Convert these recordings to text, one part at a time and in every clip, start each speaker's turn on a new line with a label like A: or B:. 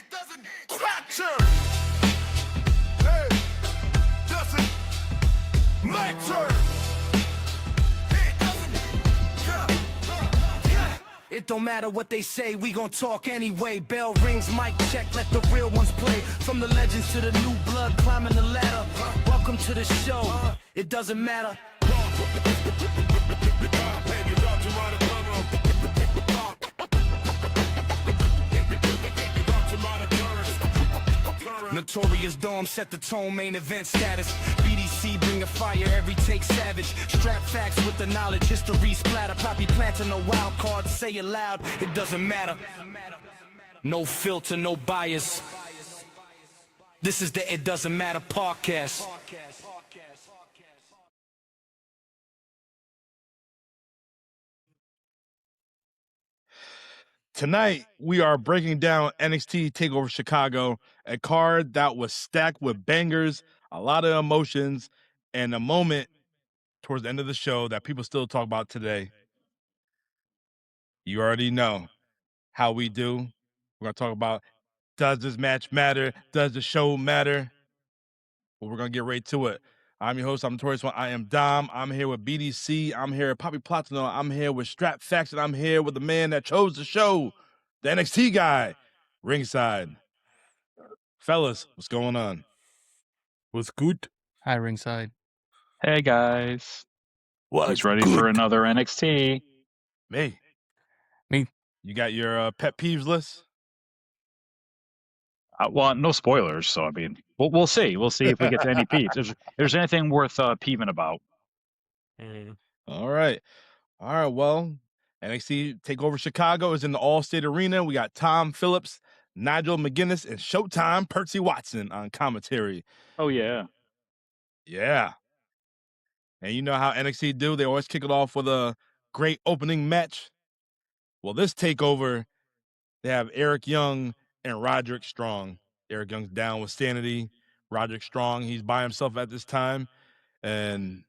A: doesn't capture. Hey, doesn't matter.
B: It don't matter what they say, we gon' talk anyway. Bell rings, mic check, let the real ones play. From the legends to the new blood climbing the ladder. Welcome to the show, it doesn't matter. Notorious Dome set the tone, main event status. BDC bring a fire, every take savage. Strap facts with the knowledge, history splatter. Poppy planting a wild card, say it loud, it doesn't matter. No filter, no bias. This is the It Doesn't Matter podcast.
C: Tonight, we are breaking down NXT TakeOver Chicago, a card that was stacked with bangers, a lot of emotions, and a moment towards the end of the show that people still talk about today. You already know how we do. We're going to talk about, does this match matter? Does the show matter? Well, we're going to get right to it. I'm your host, I'm Notorious One. I am Dom. I'm here with BDC. I'm here with Poppy Platino. I'm here with Strap Facts, and I'm here with the man that chose the show, the NXT guy, ringside. Fellas, what's going on?
D: What's good?
E: Hi, ringside.
F: Hey guys, who's ready for another NXT?
C: Me.
E: Me.
C: You got your pet peeves list?
F: Well, no spoilers, so I mean, we'll see. We'll see if we get to any peeves. If there's anything worth peeving about.
C: All right. Well, NXT TakeOver Chicago is in the All-State Arena. We got Tom Phillips, Nigel McGuinness, and Showtime Percy Watson on commentary.
F: Oh, yeah.
C: Yeah. And you know how NXT do. They always kick it off with a great opening match. Well, this TakeOver, they have Eric Young and Roderick Strong. Eric Young's down with sanity. Roderick Strong, he's by himself at this time. And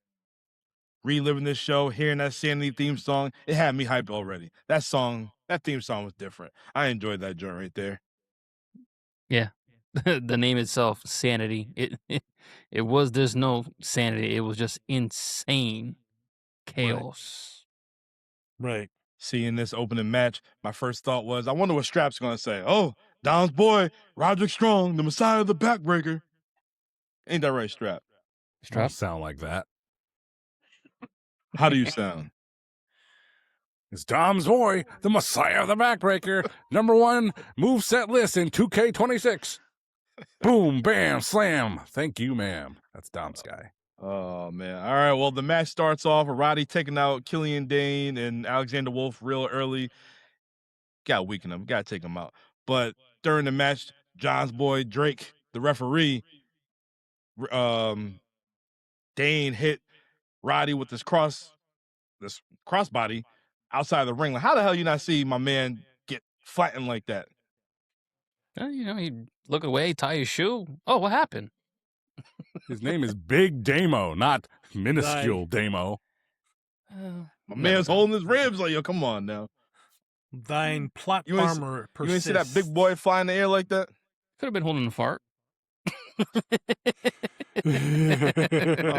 C: reliving this show, hearing that sanity theme song, it had me hyped already. That theme song was different. I enjoyed that joint right there.
E: Yeah. The name itself, Sanity. There's no sanity. It was just insane chaos.
D: Right.
C: Seeing this opening match, my first thought was, I wonder what Strap's going to say. Oh, Dom's boy, Roderick Strong, the Messiah of the Backbreaker. Ain't that right, Strap?
D: Don't sound like that.
C: How do you sound?
D: It's Dom's boy, the Messiah of the Backbreaker, #1 moveset list in 2K26. Boom, bam, slam. Thank you, ma'am. That's Dom's guy.
C: Oh, man. All right, well, the match starts off with Roddy taking out Killian Dane and Alexander Wolf real early. Got to weaken them. Got to take them out. But during the match, John's boy, Drake, the referee, Dane hit Roddy with this crossbody outside the ring. Like, how the hell you not see my man get flattened like that?
E: He'd look away, tie his shoe. Oh, what happened?
D: His name is Big Damo, not Minuscule Damo.
C: My man's holding his ribs. Like, yo, come on now.
G: Thine plot armor persists.
C: You ain't see that big boy fly in the air like that?
E: Could have been holding a fart.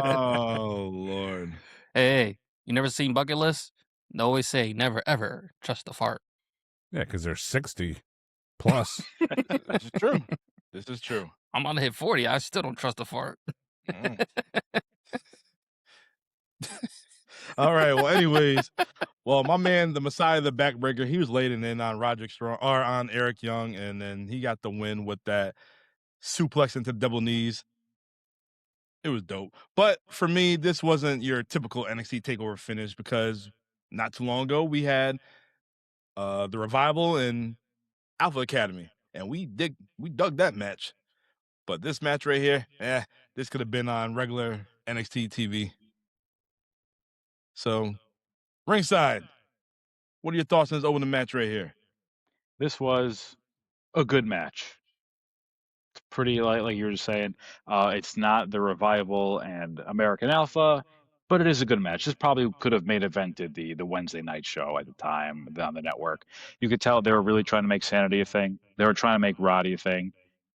C: Oh, Lord.
E: Hey, you never seen Bucket List? They always say, never, ever trust a fart.
D: Yeah, because they're 60 plus.
C: This is true. This is true.
E: I'm on to hit 40. I still don't trust a fart.
C: All right. Well, anyways, my man, the Messiah of the Backbreaker, he was laying in on Roderick Strong or on Eric Young, and then he got the win with that suplex into the double knees. It was dope. But for me, this wasn't your typical NXT TakeOver finish because not too long ago we had the Revival and Alpha Academy, and we dug that match. But this match right here, this could have been on regular NXT TV. So, ringside, what are your thoughts on this opening match right here?
F: This was a good match. It's pretty like you were just saying. It's not the Revival and American Alpha, but it is a good match. This probably could have main evented the Wednesday night show at the time on the network. You could tell they were really trying to make Sanity a thing. They were trying to make Roddy a thing,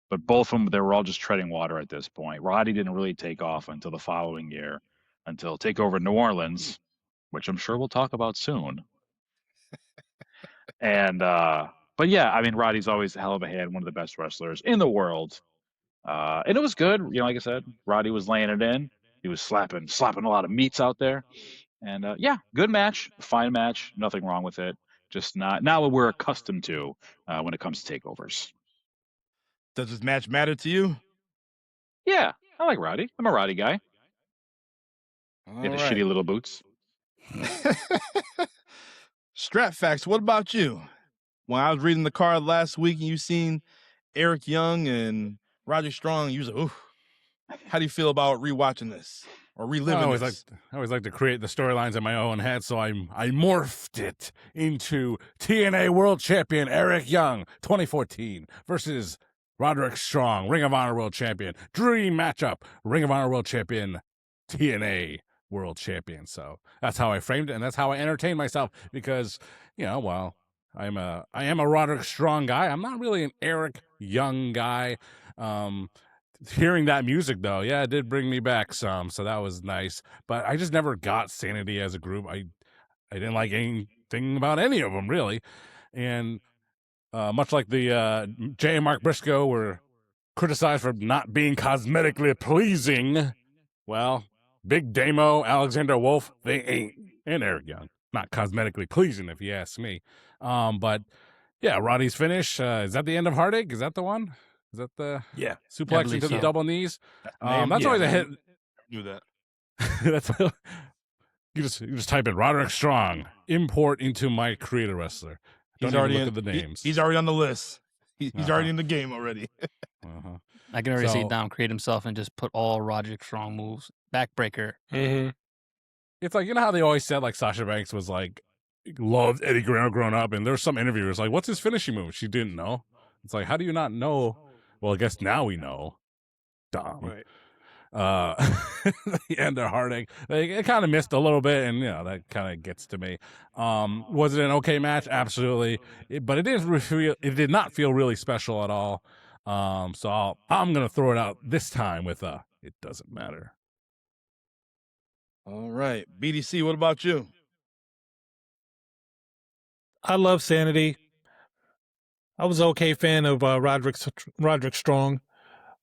F: but both of them, they were all just treading water at this point. Roddy didn't really take off until the following year, until TakeOver New Orleans, which I'm sure we'll talk about soon. And but yeah, I mean, Roddy's always a hell of a hand, one of the best wrestlers in the world. And it was good. You know, like I said, Roddy was laying it in. He was slapping a lot of meats out there. And yeah, good match, fine match, nothing wrong with it. Just not what we're accustomed to when it comes to takeovers.
C: Does this match matter to you?
F: Yeah, I like Roddy. I'm a Roddy guy.
C: All
F: In his
C: right.
F: shitty little boots.
C: Strap facts. What about you? When I was reading the card last week and you seen Eric Young and Roderick Strong, you was like, oof. How do you feel about rewatching this or reliving this?
D: I always like to create the storylines in my own head, so I morphed it into TNA World Champion Eric Young, 2014, versus Roderick Strong, Ring of Honor World Champion. Dream matchup, Ring of Honor World Champion, TNA World Champion. So that's how I framed it, and that's how I entertained myself because, you know, well, I am a Roderick Strong guy. I'm not really an Eric Young guy. Hearing that music though, yeah, it did bring me back some, so that was nice. But I just never got Sanity as a group. I didn't like anything about any of them really, and much like the Jay and Mark Briscoe were criticized for not being cosmetically pleasing. Well, Big Damo, Alexander Wolf, they ain't, and Eric Young, not cosmetically pleasing if you ask me. But yeah, Roddy's finish. Is that the end of Heartache? Is that the one? Is that the suplex
E: believe
D: into the
E: so.
D: double knees? That's always a hit.
C: Do that.
D: That's you just type in Roderick Strong, import into my creator wrestler. Don't
C: He's
D: even
C: already
D: look
C: in,
D: at the names.
C: He's already on the list. He's already in the game already.
E: I can already see
D: So-
E: Dom create himself and just put all Roderick Strong moves. Backbreaker.
G: Mm-hmm.
D: It's like, you know how they always said like Sasha Banks was like loved Eddie Guerrero growing up, and there's some interviewers like, what's his finishing move? She didn't know. It's like, how do you not know? Well, I guess now we know. Dom.
G: Right.
D: The end of Heartache. It kind of missed a little bit, and you know that kind of gets to me. Was it an okay match? Absolutely, but it did not feel really special at all. So I'm gonna throw it out this time with it doesn't matter.
C: All right. BDC, what about you?
G: I love Sanity. I was an okay fan of Roderick Strong.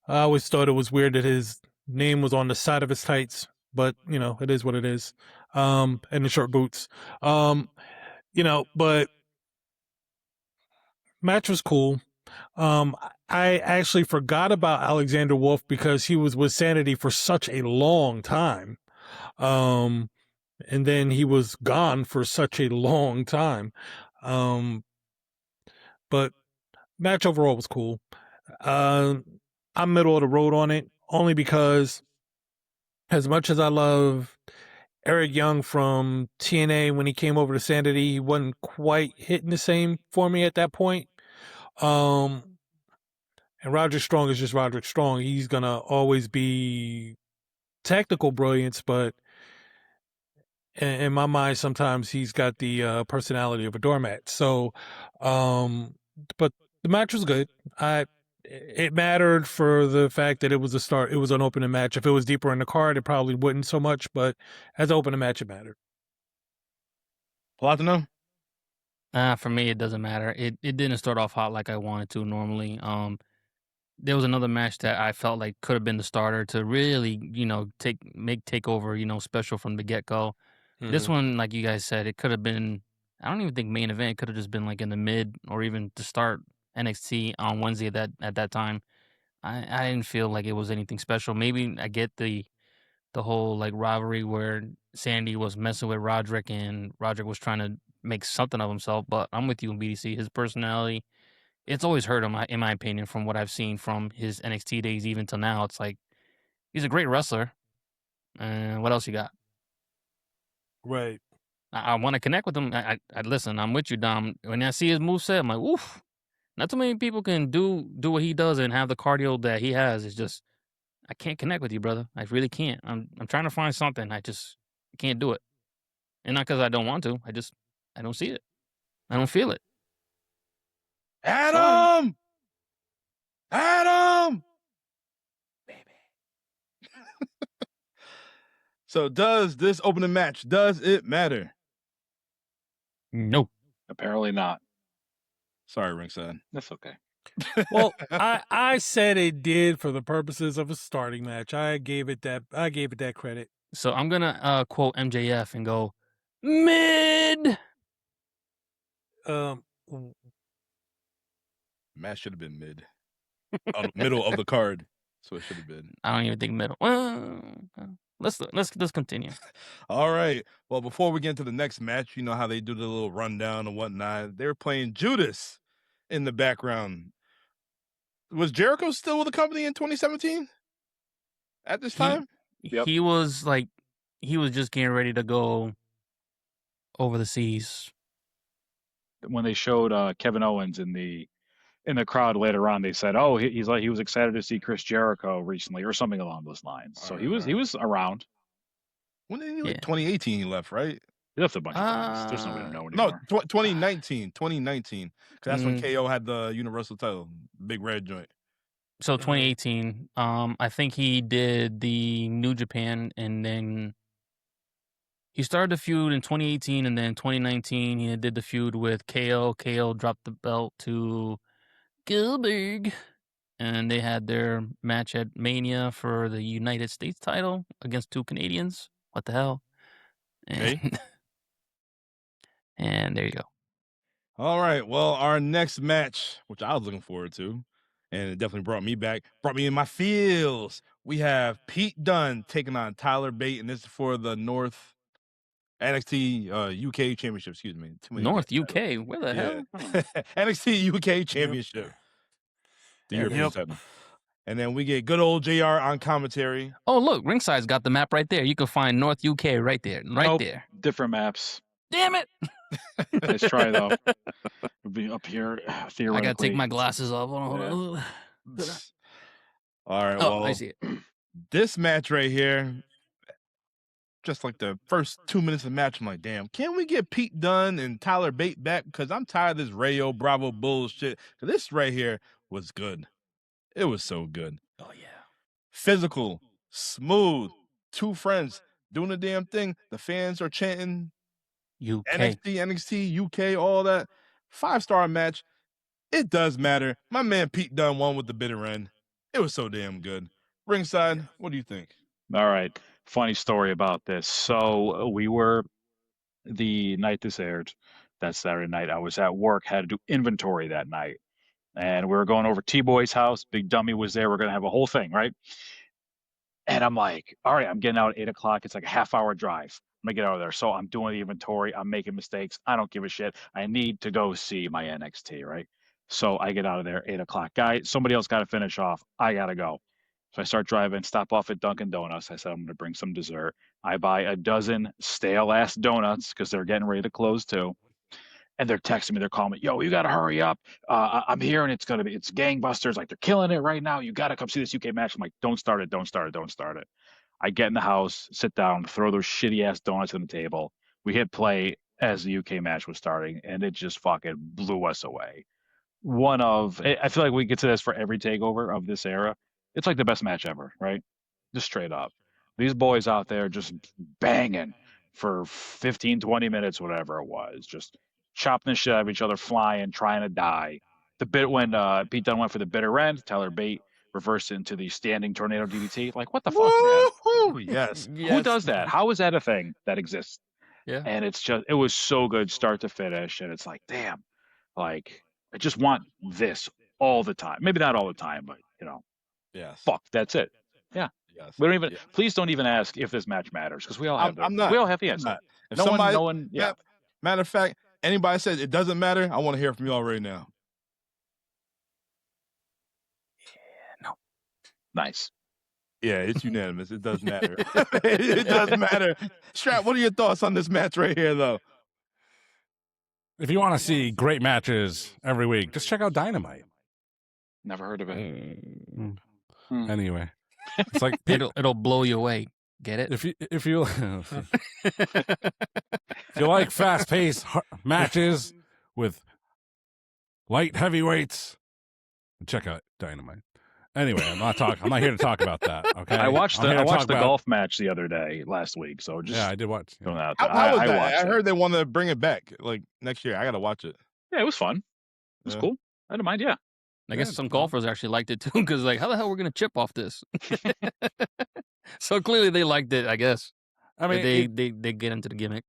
G: I always thought it was weird that his name was on the side of his tights, but you know, it is what it is. And the short boots. You know, but match was cool. I actually forgot about Alexander Wolf because he was with Sanity for such a long time. And then he was gone for such a long time. But match overall was cool. I'm middle of the road on it, only because as much as I love Eric Young from TNA when he came over to Sanity, he wasn't quite hitting the same for me at that point. And Roderick Strong is just Roderick Strong. He's gonna always be technical brilliance, but in my mind, sometimes he's got the personality of a doormat. So, but the match was good. It mattered for the fact that it was a start. It was an opening match. If it was deeper in the card, it probably wouldn't so much. But as an opening match, it mattered.
C: Platino?
E: For me, it doesn't matter. It didn't start off hot like I wanted to normally. There was another match that I felt like could have been the starter to really, make TakeOver, special from the get-go. This one, like you guys said, it could have been, I don't even think main event. It could have just been like in the mid or even to start NXT on Wednesday at that time. I didn't feel like it was anything special. Maybe I get the whole like rivalry where Sandy was messing with Roderick and Roderick was trying to make something of himself, but I'm with you in BDC. His personality, it's always hurt him, in my opinion, from what I've seen from his NXT days even till now. It's like, he's a great wrestler. And what else you got?
G: Right.
E: I want to connect with him. I listen, I'm with you, Dom. When I see his moveset, I'm like, oof. Not too many people can do what he does and have the cardio that he has. It's just, I can't connect with you, brother. I really can't. I'm trying to find something. I can't do it. And not because I don't want to. I don't see it. I don't feel it.
C: Adam! So does this opening match, does it matter?
E: Nope.
F: Apparently not.
C: Sorry, ringside.
F: That's okay.
G: Well, I said it did for the purposes of a starting match. I gave it that credit.
E: So I'm gonna quote MJF and go mid.
C: Match should have been mid. Middle of the card. So it should have been.
E: I don't even think middle. Let's continue.
C: All right. Well, before we get into the next match, you know how they do the little rundown and whatnot. They were playing Judas in the background. Was Jericho still with the company in 2017? At this time?
F: Yep.
E: He was just getting ready to go over the seas.
F: When they showed Kevin Owens in the crowd later on, they said, "Oh, he was excited to see Chris Jericho recently," or something along those lines. So he was around.
C: When did he leave? 2018 he left, right?
F: He left a bunch of times. There's no way to know
C: No,
F: anymore.
C: 2019. 2019. Because that's when KO had the Universal title, big red joint.
E: So 2018. I think he did the New Japan, and then he started the feud in 2018, and then 2019 he did the feud with KO. KO dropped the belt to Goldberg, and they had their match at Mania for the United States title against two Canadians. What the hell? And,
C: Okay.
E: and there you go.
C: All right. Well, our next match, which I was looking forward to, and it definitely brought me in my feels. We have Pete Dunne taking on Tyler Bate, and this is for the North NXT UK Championship. Excuse me.
E: North UK? Where the hell?
C: NXT UK Championship. The European title. And then we get good old JR on commentary.
E: Oh, look, Ringside's got the map right there. You can find North UK right there. Right there.
F: Different maps.
E: Damn it.
F: Nice try, though. It'll be up here, theoretically.
E: I got to take my glasses off. Hold on.
C: All right,
E: Oh,
C: well,
E: I see it.
C: this match right here, just like the first 2 minutes of the match, I'm like, damn, can we get Pete Dunne and Tyler Bate back? Because I'm tired of this Rayo Bravo bullshit. This right here was good. It was so good.
E: Oh, yeah.
C: Physical, smooth, two friends doing the damn thing. The fans are chanting
E: UK.
C: NXT, UK, all that. 5-star match. It does matter. My man Pete Dunne won with the bitter end. It was so damn good. Ringside, what do you think?
F: All right. Funny story about this. So we were, the night this aired, that Saturday night, I was at work, had to do inventory that night. And we were going over T-Boy's house. Big Dummy was there. We're going to have a whole thing, right? And I'm like, all right, I'm getting out at 8 o'clock. It's like a half-hour drive. I'm going to get out of there. So I'm doing the inventory. I'm making mistakes. I don't give a shit. I need to go see my NXT, right? So I get out of there, 8 o'clock. Guy, somebody else got to finish off. I got to go. So I start driving, stop off at Dunkin' Donuts. I said, I'm going to bring some dessert. I buy a dozen stale-ass donuts because they're getting ready to close too. And they're texting me, they're calling me, yo, you got to hurry up. I'm here and it's gangbusters. Like, they're killing it right now. You got to come see this UK match. I'm like, don't start it. I get in the house, sit down, throw those shitty ass donuts on the table. We hit play as the UK match was starting, and it just fucking blew us away. I feel like we get to this for every takeover of this era. It's like the best match ever, right? Just straight up. These boys out there just banging for 15, 20 minutes, whatever it was, just chopping the shit out of each other, flying, trying to die. The bit when Pete Dunne went for the bitter end, Tyler Bate reversed it into the standing tornado DDT. Like, what the fuck, man?
C: Woo-hoo! Yes.
F: Who does that? How is that a thing that exists?
E: Yeah.
F: And it was so good start to finish. And it's like, damn, like, I just want this all the time. Maybe not all the time, but,
C: Yes.
F: fuck, that's it. Yeah.
C: Yes.
F: We don't even,
C: Yes.
F: please don't even ask if this match matters, because we all have
C: I'm not.
F: We all have the
C: I'm
F: answer.
C: not. If
F: No
C: somebody,
F: one, yeah.
C: Matter of fact, anybody says it doesn't matter, I want to hear from y'all right now.
F: Nice.
C: Yeah, it's unanimous. It does matter. It does matter. Strap, what are your thoughts on this match right here, though?
D: If you want to see great matches every week, just check out Dynamite.
F: Never heard of it.
D: Anyway, it's like
E: It'll blow you away. Get it?
D: if you like fast-paced matches with light heavyweights, check out Dynamite. Anyway, I'm not here to talk about that. Okay.
F: I watched
D: I'm here to talk
F: the
D: about-
F: golf match the other day, last week. So just
D: Yeah, I did watch.
F: throwing that out
C: How
F: there.
C: was
F: I
C: that?
F: watched
C: I
F: it.
C: heard they want to bring it back like next year. I got to watch it.
F: Yeah, it was fun. It was
C: Yeah.
F: cool. I didn't mind. Yeah.
E: I guess
D: Yeah,
E: some
D: well.
E: golfers actually liked it too, because like, how the hell we're gonna chip off this? So clearly they liked it. I guess.
D: I mean,
E: they get into the gimmick.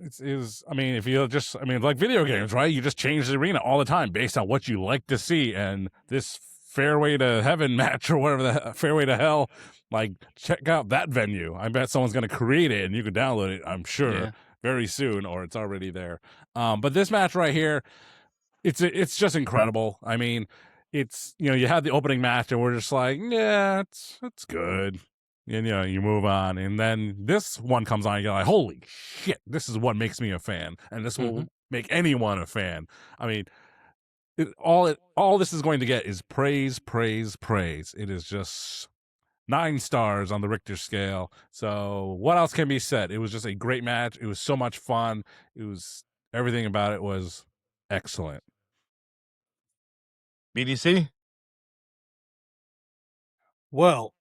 D: I mean, if you just, I mean, like video games, right? You just change the arena all the time based on what you like to see. And this Fairway to Heaven match or whatever the Fairway to Hell, like, check out that venue. I bet someone's going to create it and you can download it, I'm sure, very soon, or it's already there. But this match right here, it's just incredible. I mean, it's, you know, you had the opening match and we're just like, yeah, it's good. And, you know, you move on. And then this one comes on and you're like, holy shit, this is what makes me a fan. And this will make anyone a fan. I mean, all this is going to get is praise, praise, praise. It is just 9 stars on the Richter scale. So what else can be said? It was just a great match. It was so much fun. Everything about it was excellent.
C: BDC?
G: Well,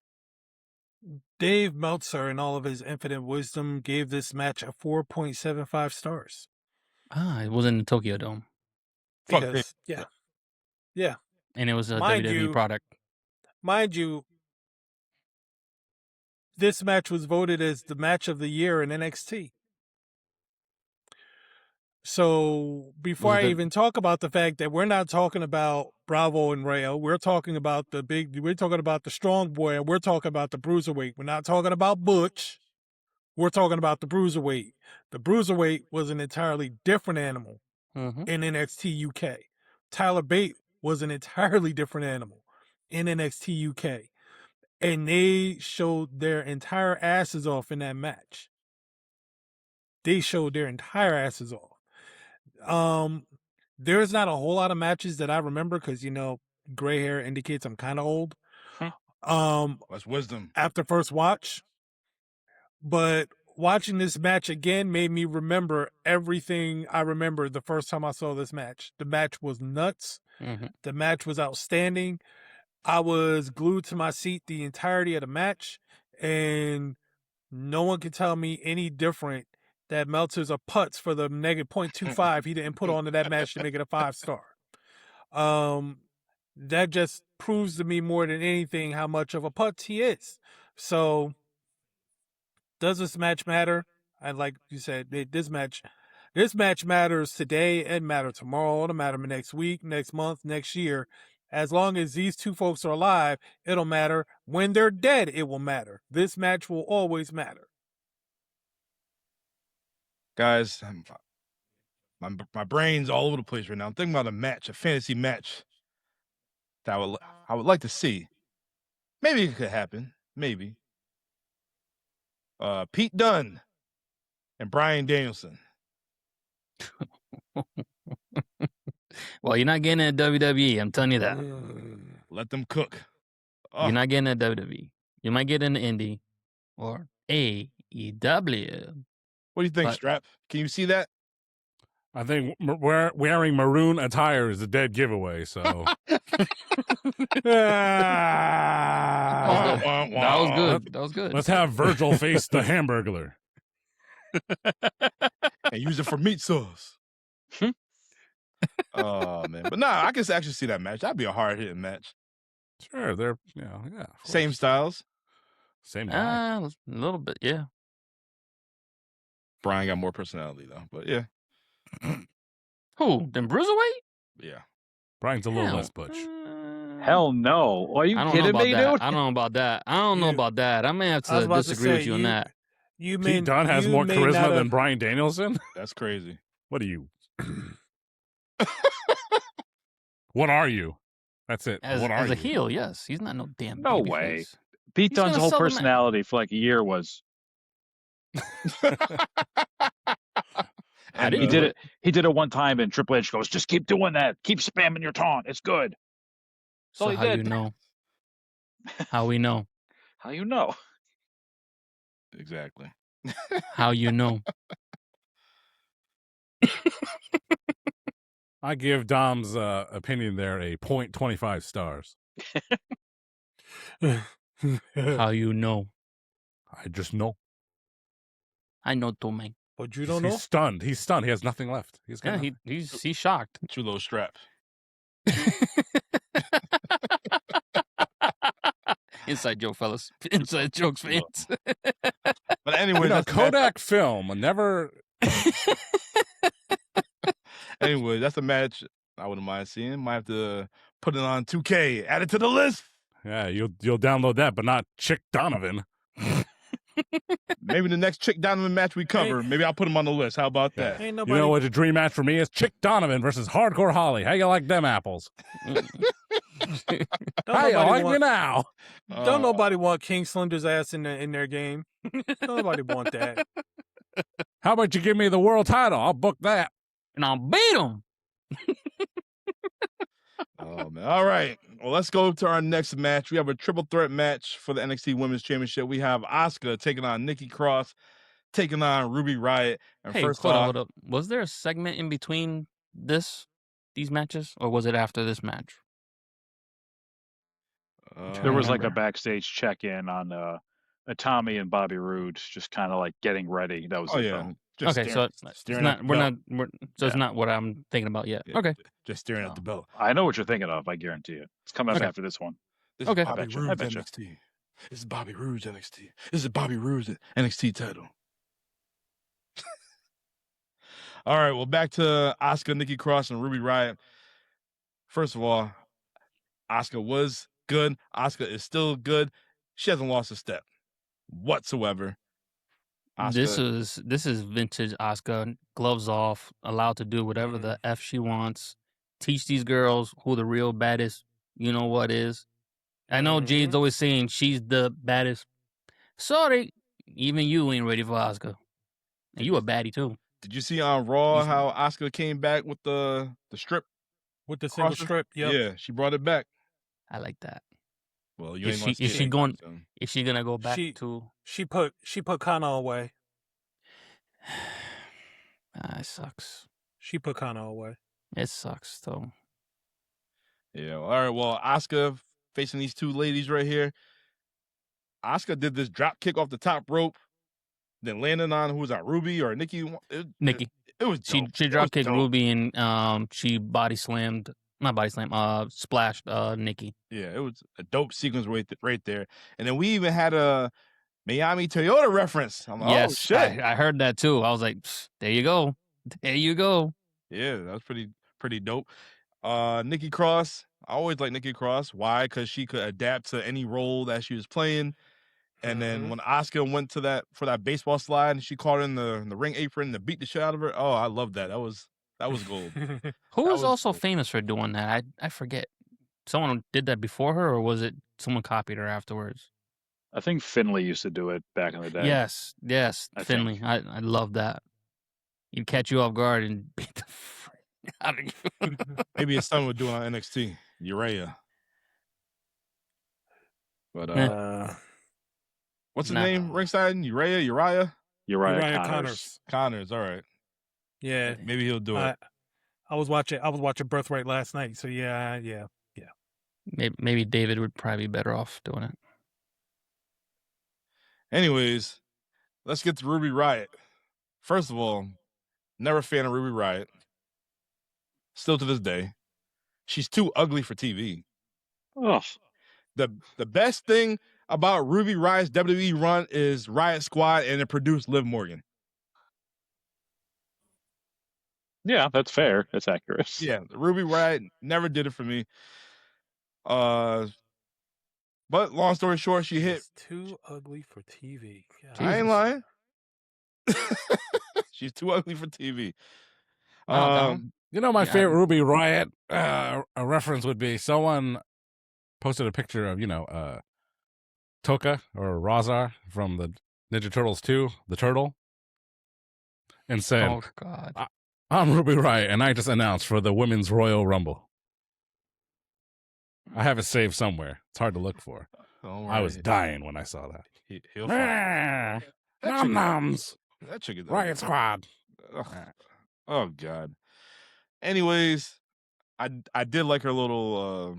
G: Dave Meltzer, in all of his infinite wisdom, gave this match a 4.75 stars.
E: It was in the Tokyo Dome,
C: Fuck
G: Because, yeah.
E: and it was a
G: Mind
E: WWE
G: you-
E: product.
G: Mind you, this match was voted as the match of the year in NXT. So before
E: Was
G: I
E: it the-
G: even talk about the fact that we're not talking about Bravo and Rayo, we're talking about the strong boy, and we're talking about the bruiserweight. We're not talking about Butch. We're talking about the bruiserweight. The bruiserweight was an entirely different animal in NXT UK. Tyler Bate was an entirely different animal in NXT UK. And they showed their entire asses off in that match. They showed their entire asses off. There's not a whole lot of matches that I remember because, you know, gray hair indicates I'm kind of old.
C: That's wisdom.
G: After first watch. But watching this match again made me remember everything I remembered the first time I saw this match. The match was nuts. The match was outstanding. I was glued to my seat the entirety of the match, and no one can tell me any different that Meltzer's a putz for the negative 0.25 he didn't put onto that match to make it a 5-star. That just proves to me more than anything how much of a putz he is. So, does this match matter? And like you said, this match matters today and matter tomorrow. It'll matter next week, next month, next year. As long as these two folks are alive, it'll matter. When they're dead, it will matter. This match will always matter.
C: Guys, my brain's all over the place right now. I'm thinking about a fantasy match that I would like to see. Maybe it could happen. Maybe. Pete Dunne and Bryan Danielson.
E: Well, you're not getting it at WWE. I'm telling you that.
C: Let them cook.
E: You're not getting it at WWE. You might get in the indie or AEW.
C: What do you think,
E: But-
C: Strap? Can you see that?
D: I think wearing maroon attire is a dead giveaway. So
E: That was good. That was good.
D: let's have Virgil face the Hamburglar.
C: And use it for meat sauce. Oh man, but I can actually see that match. That'd be a hard hitting match.
D: Sure, they're yeah. Of
C: Same
D: course.
C: styles.
D: Same guy.
E: A little bit, yeah.
C: Brian got more personality though, but yeah,
E: Who? Them Bruiserweight?
C: yeah.
D: Brian's a little
E: Hell.
D: less butch.
F: Hell no. Are you
E: I don't know
F: kidding
E: about
F: me,
E: that.
F: dude?
E: I don't know about that. I don't know
G: You-
E: about that. I may have
G: I was
E: to
G: about to
E: disagree
G: say,
E: with you on that.
D: Pete Dunne has more charisma than Bryan Danielson.
C: That's crazy.
D: What are you? What are you? That's it.
E: As
D: What are
E: a
D: you?
E: heel, yes. He's not no damn
F: No
E: babyface.
F: way. Pete
E: He's
F: Dunne's
E: gonna
F: whole
E: sell the match.
F: personality for like a year was
E: I
F: he
E: didn't
F: did it. He did it one time, and Triple H goes, "Just keep doing that. Keep spamming your taunt. It's good."
E: So
F: all he
E: how
F: did.
E: you know? How we know?
F: How you know?
C: Exactly.
E: How you know?
D: I give Dom's opinion there a 0.25 stars.
E: How you know?
D: I just know.
E: I know too, man.
G: But you
D: He's,
G: don't know?
D: he's stunned. He's stunned. He has nothing left. He's got
E: Yeah,
D: nothing.
E: he's shocked.
C: Too low strap.
E: Inside joke, fellas. Inside jokes, fans.
C: But anyway,
D: You know,
C: that's the match.
D: Kodak film never.
C: Anyway, that's a match I wouldn't mind seeing. Might have to put it on 2K. Add it to the list.
D: Yeah, you'll download that, but not Chick Donovan.
C: Maybe the next Chick Donovan match we cover. Maybe I'll put him on the list. How about that?
G: Ain't
D: You
G: nobody.
D: know what a dream match for me is? Chick Donovan versus Hardcore Holly. How you like them apples?
G: don't
D: How you
G: nobody
D: like me
G: want,
D: now?
G: don't nobody want King Slender's ass in their game. Don't nobody want that.
D: How about you give me the world title? I'll book that.
E: And I'll beat him.
C: Oh man! All right. Well, let's go to our next match. We have a triple threat match for the NXT Women's Championship. We have Asuka taking on Nikki Cross, taking on Ruby Riott. And
E: Hey,
C: first
E: hold
C: off,
E: up. Was there a segment in between these matches, or was it after this match?
F: There was like a
E: remember.
F: backstage check-in on Itami and Bobby Roode, just kind of like getting ready. That was
C: oh
F: it,
C: yeah,
F: though.
C: just
E: Okay, so it's
C: staring at
E: not.
C: the
E: We're
C: belt.
E: not. It's
F: Yeah.
E: not what I'm thinking about yet.
C: Yeah,
E: Okay.
C: just staring at the belt.
F: I know what you're thinking of. I guarantee you. It's coming up
E: Okay.
F: after this one.
C: This
E: Okay.
C: is Bobby
F: betcha, I
C: Roode's
F: betcha.
C: NXT. This is Bobby Roode's NXT. This is Bobby Roode's NXT title. All right, well, back to Asuka, Nikki Cross, and Ruby Riott. First of all, Asuka was good. Asuka is still good. She hasn't lost a step whatsoever.
E: This
C: Asuka,
E: is vintage Asuka. Gloves off, allowed to do whatever the f she wants. Teach these girls who the real baddest. You know what is. I know Jade's always saying she's the baddest. Sorry, even you ain't ready for Asuka. And you a baddie too.
C: did you see on Raw
E: He's-
C: how Asuka came back with the strip?
G: With the single
C: crosser?
G: strip, yep.
C: Yeah, she brought it back.
E: I like that.
C: Well, you
E: Is
C: ain't gonna
E: she- is
C: see
E: she
C: it
E: going-
C: anytime soon.
E: Is she gonna go back
G: She-
E: to?
G: She put Kana away.
E: It sucks.
G: She put Kana away.
E: It sucks though.
C: Yeah. All right. Well, Asuka facing these two ladies right here. Asuka did this drop kick off the top rope, then landed on who was that, Ruby or Nikki?
E: Nikki.
C: It was
E: She
C: dope.
E: she
C: It was
E: drop kicked
C: dope.
E: Ruby and she splashed Nikki.
C: Yeah, it was a dope sequence right there. And then we even had a Miami Toyota reference. I'm like,
E: Yes,
C: oh shit.
E: I heard that too. I was like, "Psst, there you go, there you go.
C: Yeah, that was pretty dope. Nikki Cross. I always like Nikki Cross. Why? Because she could adapt to any role that she was playing. And then when Asuka went to that for that baseball slide and she caught her in the ring apron to beat the shit out of her. Oh, I love that. That was gold.
E: Who
C: That
E: was
C: was
E: also
C: cool.
E: famous for doing that? I forget. Someone did that before her, or was it someone copied her afterwards?
F: I think Finley used to do it back in the day.
E: Yes,
F: I
E: Finley.
F: think.
E: I love that. He'd catch you off guard and beat the frick out of you.
C: Maybe his son would do it on NXT. Urea. But what's his name? Ringside? Uriah?
F: Uriah
G: Uriah
F: Connors.
C: Connors. All right.
G: Yeah.
C: Maybe he'll do it.
G: I was watching Birthright last night, so yeah.
E: Maybe David would probably be better off doing it.
C: Anyways, let's get to Ruby Riott. First of all, never a fan of Ruby Riott. Still to this day. She's too ugly for TV.
F: Oh,
C: The best thing about Ruby Riott's WWE run is Riott Squad, and it produced Liv Morgan.
F: yeah, that's fair. That's accurate.
C: Yeah, Ruby Riott never did it for me. But long story short, she hit.
G: She's too ugly for TV. God.
C: I ain't lying. She's too ugly for TV.
D: You know, my
E: Yeah,
D: favorite Ruby Riott a reference would be someone posted a picture of, Toka or Razar from the Ninja Turtles 2, the turtle, and said,
E: Oh God.
D: I'm Ruby Riott, and I just announced for the Women's Royal Rumble. I have it saved somewhere. It's hard to look for.
C: don't
D: I was
C: worry.
D: dying when I saw that.
C: He'll find.
D: Nom noms.
C: That chick is
D: Riot Squad.
C: Ugh. Oh God. Anyways, I did like her little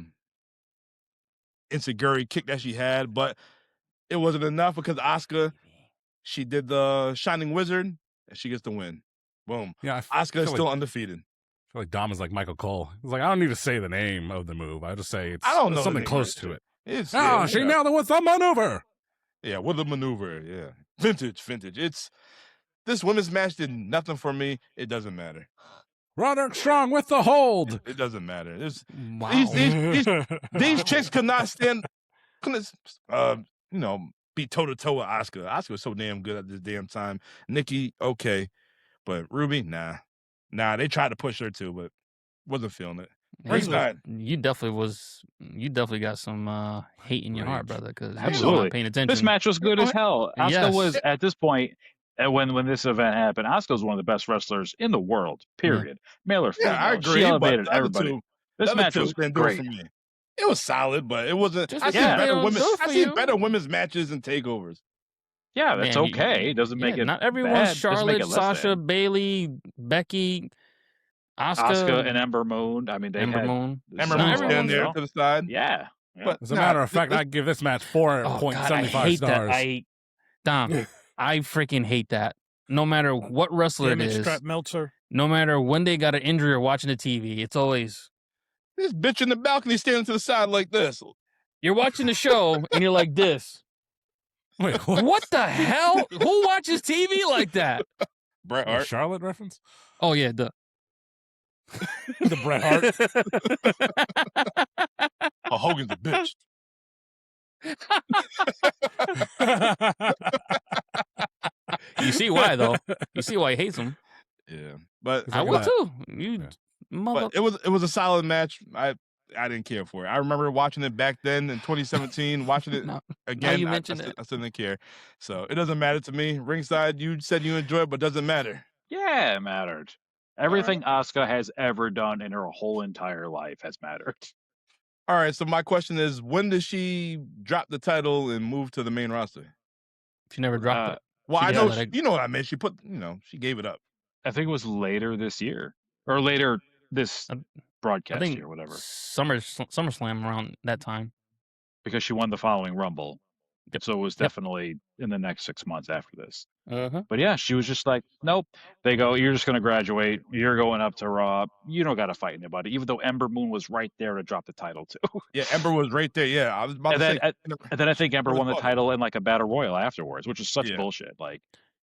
C: insecurity kick that she had, but it wasn't enough because Asuka, she did the Shining Wizard, and she gets the win. Boom.
D: Yeah,
C: Asuka is still undefeated.
D: I feel like Dom is like Michael Cole. He's like, I don't need to say the name of the move. I just say it's
C: I don't know
D: something
C: the name
D: close
C: right
D: to
C: there.
D: it.
C: It's
D: She nailed it with the maneuver.
C: Yeah, with the maneuver. Yeah, vintage. It's this women's match did nothing for me. It doesn't matter.
D: Roderick strong with the hold.
C: It doesn't matter.
E: Wow.
C: These chicks could not stand. Couldn't be toe to toe with Asuka. Asuka was so damn good at this damn time. Nikki, okay, but Ruby, nah. They tried to push her too, but wasn't feeling it. Ringside.
E: You definitely got some hate in your heart, brother, because you were
F: Absolutely.
E: not paying attention.
F: This match was good as hell. Asuka
E: Yes.
F: was, at this point, when this event happened, Asuka was one of the best wrestlers in the world, period. Male or female.
C: Yeah, I agree.
F: She elevated
C: but the other
F: everybody.
C: two-
F: This
C: the other
F: match
C: two
F: was
C: didn't do it
F: great.
C: for me. It was solid, but it wasn't.
E: Just
C: I see
E: because
C: better
E: they don't
C: women.
E: do it
C: I
E: for
C: see
E: you.
C: better women's matches and takeovers.
F: Yeah, that's
E: Man,
F: okay. It doesn't make it
E: not everyone's
F: bad. Doesn't make
E: Charlotte,
F: it less
E: Sasha,
F: than.
E: Bailey, Becky,
F: Asuka and Ember Moon. I mean, they
E: Ember
F: had
E: Moon.
C: Ember
E: Not
C: Moon
E: everyone's
C: stand there
F: well.
C: to the side.
F: Yeah.
C: But
D: As a matter of fact, I'd give this match 4.75
E: Oh, God, I hate
D: stars.
E: that. Dom, I freaking hate that. No matter what wrestler it
G: Damn it,
E: is,
G: Strap Meltzer.
E: no matter when they got an injury or watching the TV, it's always
C: This bitch in the balcony standing to the side like this.
E: you're watching the show and you're like this.
D: Wait, what?
E: What the hell? Who watches TV like that?
C: Bret
D: A
C: Hart.
D: Charlotte reference?
E: Oh yeah, the
D: The Bret Hart.
C: Oh, Hogan's a bitch.
E: You see why though? You see why he hates him.
C: Yeah, but
E: I
D: Look
E: would
D: at
E: too. You
D: Yeah.
E: mother.
C: but it was a solid match. I didn't care for it. I remember watching it back then in 2017. Watching it
E: Now
C: again,
E: you
C: I
E: mentioned it.
C: still didn't care. So it doesn't matter to me. Ringside, you said you enjoyed it, but doesn't matter.
F: Yeah, it mattered. Everything Asuka has ever done in her whole entire life has mattered.
C: All right. So my question is, when does she drop the title and move to the main roster?
E: She never dropped it.
C: Well,
E: She
C: I
E: did
C: know
E: let it-
C: you know what I meant. She put, she gave it up.
F: I think it was later this year or later this
E: I
F: broadcast
E: think
F: year, whatever,
E: SummerSlam around that time.
F: because she won the following Rumble.
E: Yep.
F: So it was
E: Yep.
F: definitely in the next 6 months after this.
E: Uh-huh.
F: But yeah, she was just like, nope. They go, you're just going to graduate. You're going up to Raw. You don't got to fight anybody, even though Ember Moon was right there to drop the title too.
C: Yeah, Ember was right there. Yeah, I was about
F: And
C: to
F: then,
C: say.
F: and then I think Ember
C: Really
F: won the
C: thought-
F: title in like a battle royal afterwards, which is such
C: Yeah.
F: bullshit. Like,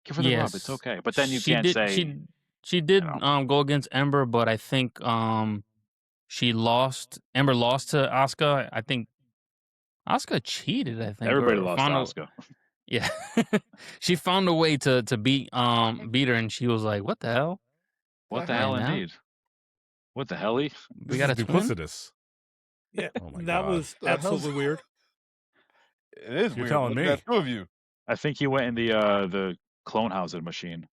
F: give her the rub. It's
E: Yes.
F: okay. But then you
E: She
F: can't
E: did,
F: say,
E: she did
F: know.
E: go against Ember, but I think she lost. Ember lost to Asuka. I think Asuka cheated. I think
F: everybody
E: or
F: lost
E: found a-
F: Asuka.
E: Yeah, she found a way to beat her, and she was like, "What the hell?
F: What the
E: Right
F: hell,
E: now?
F: indeed? What the helly?
E: We got a
D: This is
E: twin."
D: duplicitous.
G: Yeah,
D: Oh my
G: that
D: God.
G: was
C: The hell's-
G: absolutely weird.
C: It is
D: You're
C: weird.
D: telling
C: Look
D: me.
C: at the two of you.
F: I think he went in the clone housing machine.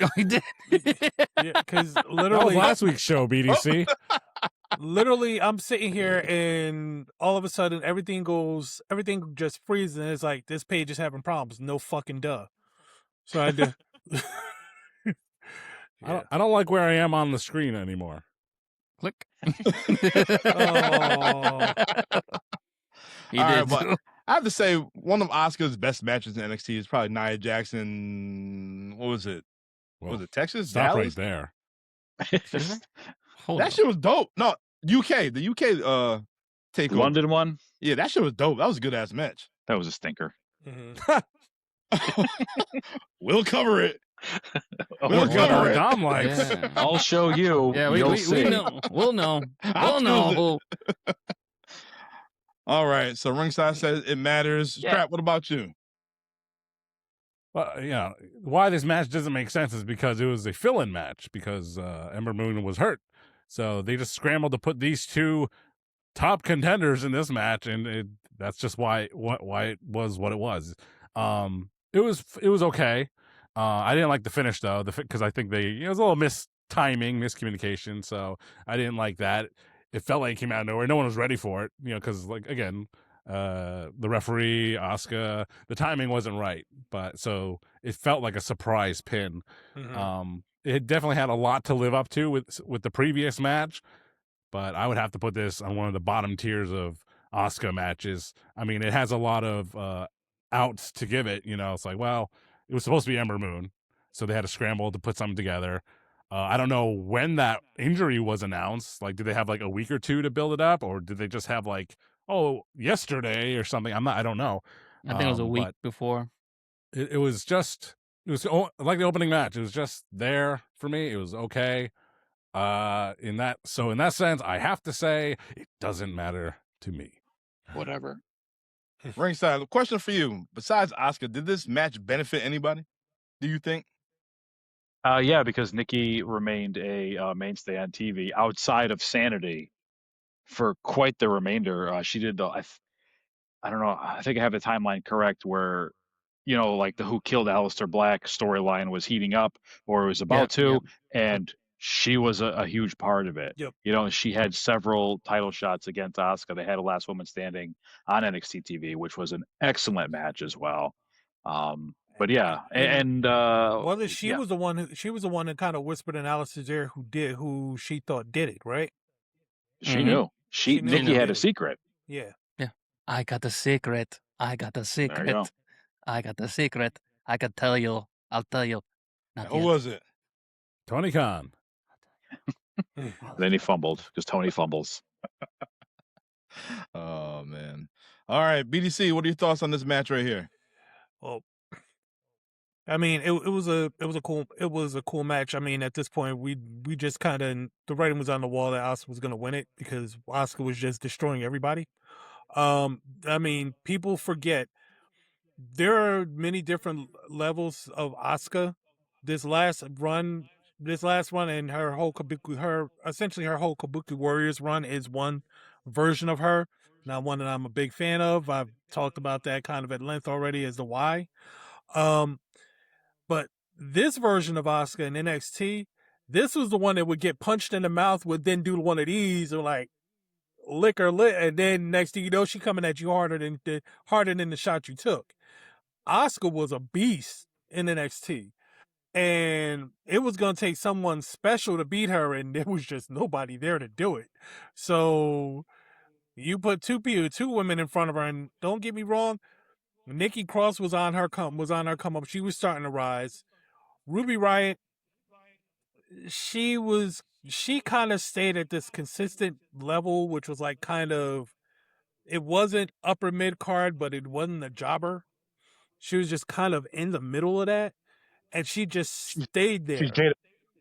E: Oh, he did.
G: Yeah, because
D: That was
G: literally,
D: last week's show, BDC.
G: literally, I'm sitting here and all of a sudden everything just freezes and it's like this page is having problems. No fucking duh. So I had to.
D: I don't like where I am on the screen anymore.
E: Click.
G: Oh.
E: He
C: All right,
E: did.
C: but I have to say, one of Asuka's best matches in NXT is probably Nia Jackson. What was it?
D: Well,
C: Was it Texas?
D: stop
C: Dallas?
D: right there.
E: Hold
C: That
E: up.
C: shit was dope. No, UK. The UK takeover.
F: London one,
C: Yeah, that shit was dope. That was a good ass match.
F: that was a stinker.
G: Mhm.
C: We'll cover it.
F: Oh,
C: We'll
F: my
C: cover
F: God.
C: it.
D: Dom likes.
E: Yeah.
F: I'll show you.
E: Yeah,
F: You'll
E: we
F: see.
E: know. We'll know.
C: I'll
E: We'll
C: choose
E: know.
C: All right. So Ringside says it matters.
F: Yeah.
C: Strap, what about you?
D: Well, yeah, why this match doesn't make sense is because it was a fill-in match because Ember Moon was hurt, so they just scrambled to put these two top contenders in this match, and that's just why it was what it was. It was okay. I didn't like the finish though, because I think it was a little miscommunication, so I didn't like that. It felt like it came out of nowhere. No one was ready for it, because like again. The referee, Asuka, the timing wasn't right, but so it felt like a surprise pin.
G: Mhm.
D: It definitely had a lot to live up to with the previous match, but I would have to put this on one of the bottom tiers of Asuka matches. I mean, it has a lot of outs to give it. It's like, well, it was supposed to be Ember Moon, so they had to scramble to put something together. I don't know when that injury was announced. Like, did they have like a week or two to build it up, or did they just have like, yesterday or something? I don't know.
E: I think it was a week
D: but
E: before.
D: it was like the opening match. It was just there for me. It was okay. In that sense, I have to say it doesn't matter to me.
F: Whatever.
C: Ringside, question for you. Besides Asuka, did this match benefit anybody? Do you think?
F: Yeah, because Nikki remained a mainstay on TV outside of Sanity for quite the remainder. She did I don't know. I think I have the timeline correct where, like the Who Killed Aleister Black storyline was heating up or was about to, and she was a huge part of it.
G: Yep.
F: She had several title shots against Asuka. They had a last woman standing on NXT TV, which was an excellent match as well. But yeah, and
G: Well, she
F: yeah.
G: was the one that kind of whispered in Alice's ear who she thought did it, right?
F: She knew.
G: She knew
F: Nikki
G: who
F: had
G: did
F: a
G: it.
F: secret.
G: Yeah.
E: I got the secret. I got the
F: There you go.
E: secret. I got the secret. I could tell you. I'll tell you. Not
C: Who
E: yet.
C: was it?
D: Tony Khan.
F: Then he fumbled because Tony fumbles.
C: Oh man. All right, BDC, what are your thoughts on this match right here?
G: Well, I mean, it was a cool match. I mean, at this point, we just kind of, the writing was on the wall that Asuka was going to win it because Asuka was just destroying everybody. I mean, people forget there are many different levels of Asuka. This last run, and her whole essentially her whole Kabuki Warriors run is one version of her. Not one that I'm a big fan of. I've talked about that kind of at length already as to why. But this version of Asuka in NXT, this was the one that would get punched in the mouth, would then do one of these or like lick her lip, and then next thing you know, she coming at you harder than the shot you took. Asuka was a beast in NXT, and it was gonna take someone special to beat her, and there was just nobody there to do it. So you put two women in front of her, and don't get me wrong, Nikki Cross was on her come up. She was starting to rise. Ruby Riott, she kind of stayed at this consistent level, which was like kind of, it wasn't upper mid card, but it wasn't a jobber. She was just kind of in the middle of that, and she just stayed there.
C: She's Jada.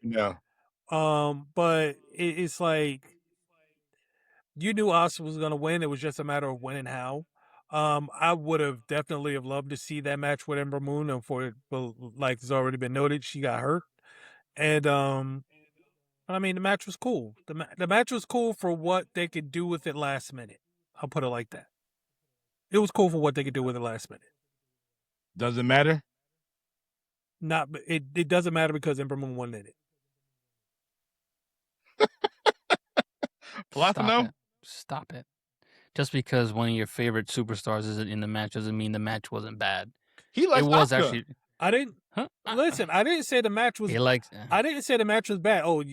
C: Yeah.
G: But it's like you knew Asuka was going to win. It was just a matter of when and how. I would have definitely have loved to see that match with Ember Moon, and like it's already been noted, she got hurt. And I mean, the match was cool. The match was cool for what they could do with it last minute. I'll put it like that. It was cool for what they could do with it last minute.
C: Does it matter?
G: It doesn't matter because Ember Moon won in it.
E: Stop it. Just because one of your favorite superstars isn't in the match doesn't mean the match wasn't bad.
C: He likes
E: It was
C: Asuka.
E: actually.
G: I didn't listen. I didn't say the match was. I didn't say the match was bad. Oh,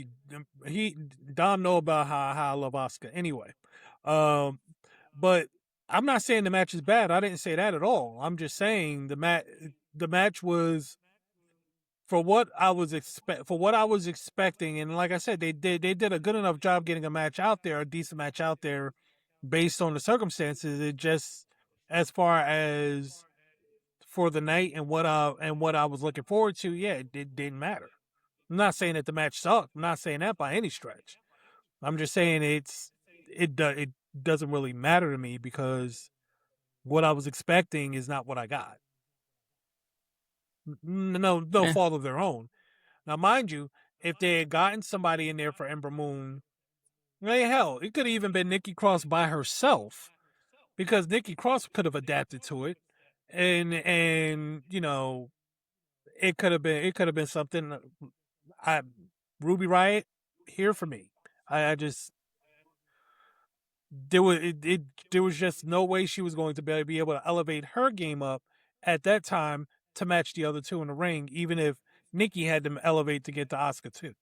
G: Dom know about how I love Asuka anyway. But I'm not saying the match is bad. I didn't say that at all. I'm just saying the match was for what I was expecting, and like I said, they did a good enough job getting a decent match out there, based on the circumstances. It just, as far as for the night and what I was looking forward to, yeah, it didn't matter. I'm not saying that the match sucked. I'm not saying that by any stretch. I'm just saying it doesn't really matter to me because what I was expecting is not what I got. No fault of their own. Now, mind you, if they had gotten somebody in there for Ember Moon, hell, it could have even been Nikki Cross by herself, because Nikki Cross could have adapted to it, and you know, it could have been something. Ruby Riott, here for me. I just there was just no way she was going to be able to elevate her game up at that time to match the other two in the ring, even if Nikki had to elevate to get to Asuka too.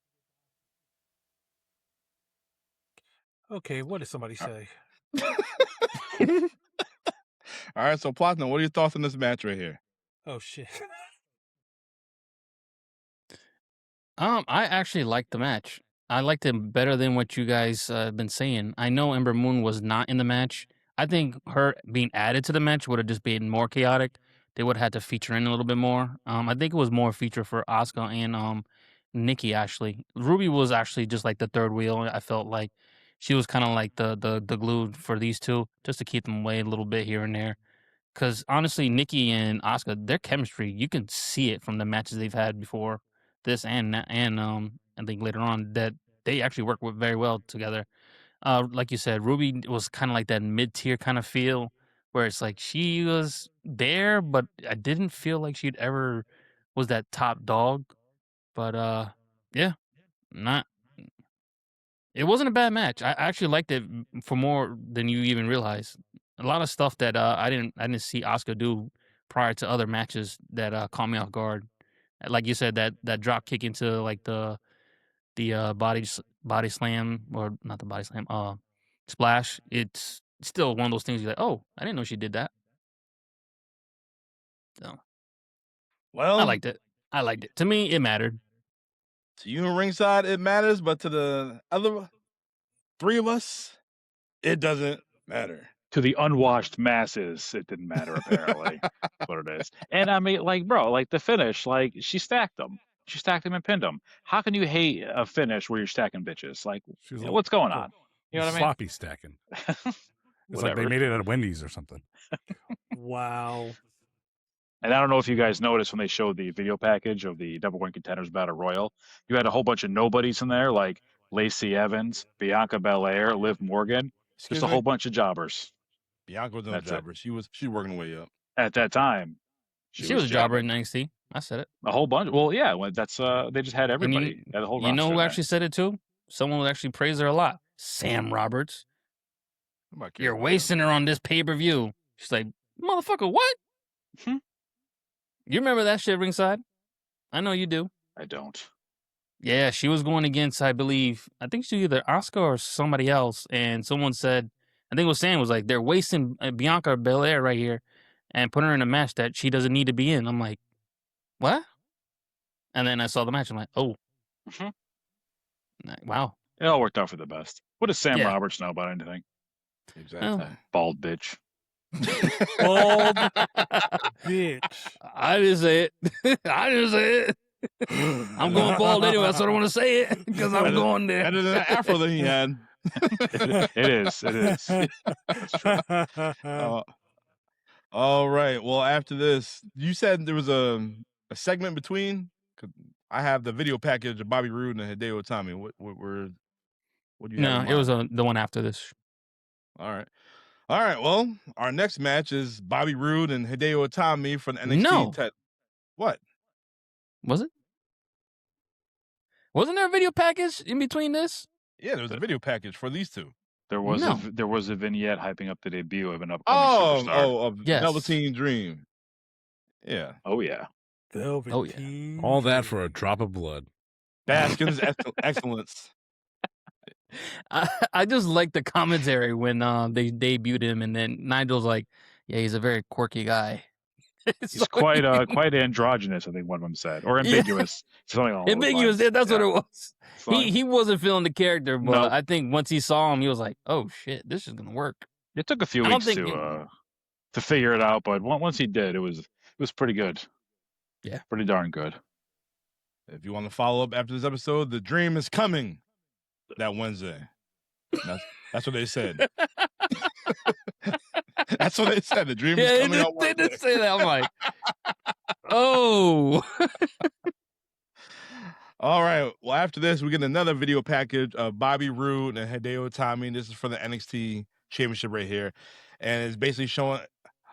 G: Okay, what did somebody say?
C: All right, so Platinum, what are your thoughts on this match right here?
G: Oh shit.
E: I actually liked the match. I liked it better than what you guys have been saying. I know Ember Moon was not in the match. I think her being added to the match would have just been more chaotic. They would have had to feature in a little bit more. I think it was more feature for Asuka and Nikki. Actually, Ruby was actually just like the third wheel. I felt like she was kind of like the glue for these two, just to keep them away a little bit here and there. Because honestly, Nikki and Asuka, their chemistry, you can see it from the matches they've had before this and I think later on that they actually work very well together. Like you said, Ruby was kind of like that mid tier kind of feel where it's like she was there, but I didn't feel like she'd ever was that top dog. But yeah, not. It wasn't a bad match. I actually liked it for more than you even realize. A lot of stuff that I didn't see Asuka do prior to other matches that caught me off guard. Like you said, that drop kick into like the body slam, or not the body slam, splash. It's still one of those things you're like, oh, I didn't know she did that. So
C: Well,
E: I liked it. To me, it mattered.
C: to you in ringside, it matters, but to the other three of us, it doesn't matter.
F: To the unwashed masses, it didn't matter, apparently. That's what it is. And I mean, like, bro, like the finish, like, she stacked them. She stacked them and pinned them. How can you hate a finish where you're stacking bitches? Like,
D: She's
F: you know, what's going on? You know what I mean?
D: Sloppy stacking. It's like they made it at Wendy's or something.
G: Wow.
F: And I don't know if you guys noticed when they showed the video package of the Double Win Contenders Battle Royal, you had a whole bunch of nobodies in there, like Lacey Evans, Bianca Belair, Liv Morgan, just a whole bunch of jobbers.
C: Bianca was no jobber. She was working her way up.
F: At that time,
E: she was a jobber in NXT. I said it.
F: A whole bunch. Well, yeah, that's they just had everybody. Had the whole
E: you know who
F: roster
E: actually said it too? Someone who actually praised her a lot. Sam Roberts. You're wasting her on this pay-per-view. She's like, motherfucker, what? You remember that shit ringside? I know you do.
F: I don't.
E: Yeah, she was going against, I believe, I think she was either Asuka or somebody else, and someone said, I think what Sam was like, they're wasting Bianca Belair right here and putting her in a match that she doesn't need to be in. I'm like, what? And then I saw the match. I'm like, oh. Wow.
F: It all worked out for the best. What does Sam Roberts know about anything?
C: Exactly.
F: Bald bitch.
G: Bald bitch.
E: I didn't say it. I'm going bald anyway, so I don't want to say it because I'm going there.
C: Better than the afro that he had.
F: It is. That's true.
C: All right. Well, after this, you said there was a segment between. I have the video package of Bobby Roode and Hideo Itami. What do you have?
E: No, it was the one after this.
C: All right. Well, our next match is Bobby Roode and Hideo Itami for the NXT.
E: No.
C: What?
E: Was it? Wasn't there a video package in between this?
C: Yeah, there was a video package for these two.
F: There was a vignette hyping up the debut of an upcoming superstar.
C: Of Velveteen Dream. Yeah.
F: Oh yeah.
G: Velveteen.
D: All that for a drop of blood.
C: Baskin's excellence.
F: Mm-hmm.
E: I just like the commentary when they debuted him, and then Nigel's like, "Yeah, he's a very quirky guy."
F: He's quite androgynous, I think one of them said, or ambiguous.
E: Ambiguous. That's what it was. He wasn't feeling the character, but I think once he saw him, he was like, "Oh shit, this is gonna work."
F: It took a few weeks to figure it out, but once he did, it was pretty good.
E: Yeah,
F: pretty darn good.
C: If you want to follow up after this episode, the Dream is coming that Wednesday. That's what they said. That's what they said. The Dream is coming out Wednesday.
E: They did say that. I'm like, oh.
C: All right. Well, after this, we get another video package of Bobby Roode and Hideo Itami. This is for the NXT Championship right here. And it's basically showing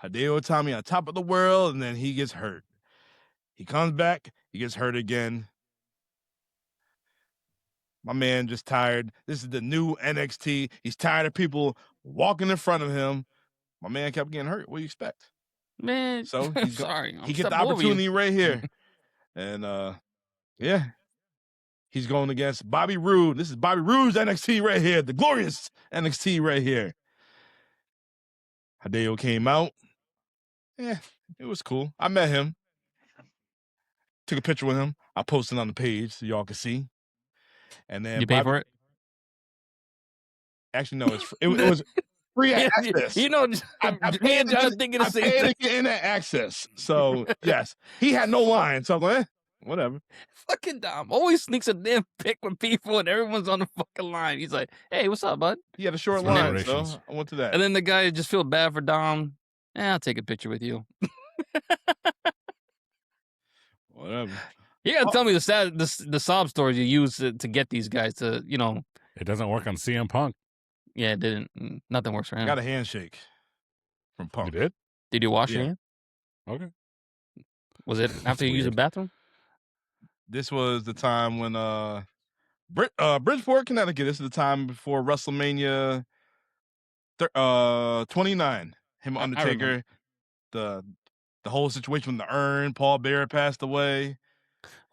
C: Hideo Itami on top of the world, and then he gets hurt. He comes back, he gets hurt again. My man just tired. This is the new NXT. He's tired of people walking in front of him. My man kept getting hurt. What do you expect?
E: Man,
C: so
E: he's sorry.
C: He gets the opportunity right here. And yeah. He's going against Bobby Roode. This is Bobby Roode's NXT right here. The glorious NXT right here. Hideo came out. Yeah, it was cool. I met him. Took a picture with him. I posted on the page so y'all can see. And then
E: You pay for it?
C: Actually, no, it was free access.
E: You know,
C: I
E: me and John thinking the
C: I
E: same
C: paid
E: thing.
C: to get internet access. So yes, he had no line. So I'm like, whatever.
E: Fucking Dom always sneaks a damn pic with people, and everyone's on the fucking line. He's like, "Hey, what's up, bud?"
C: He had a short
D: For
C: line, so
D: generations.
C: I went to that.
E: And then the guy just feel bad for Dom. I'll take a picture with you.
C: Whatever.
E: You gotta tell me the sob stories you use to get these guys to, you know.
D: It doesn't work on CM Punk.
E: Yeah, it didn't. Nothing works for
C: I
E: him.
C: got a handshake from
D: You
C: Punk.
D: did?
E: Did you wash
C: Yeah.
E: your hand?
D: Okay.
E: Was it after you used the
D: weird.
E: bathroom?
C: This was the time when Bridgeport, Connecticut. This is the time before WrestleMania 29. Him,
E: I
C: Undertaker,
E: remember.
C: the whole situation with the urn. Paul Bearer passed away.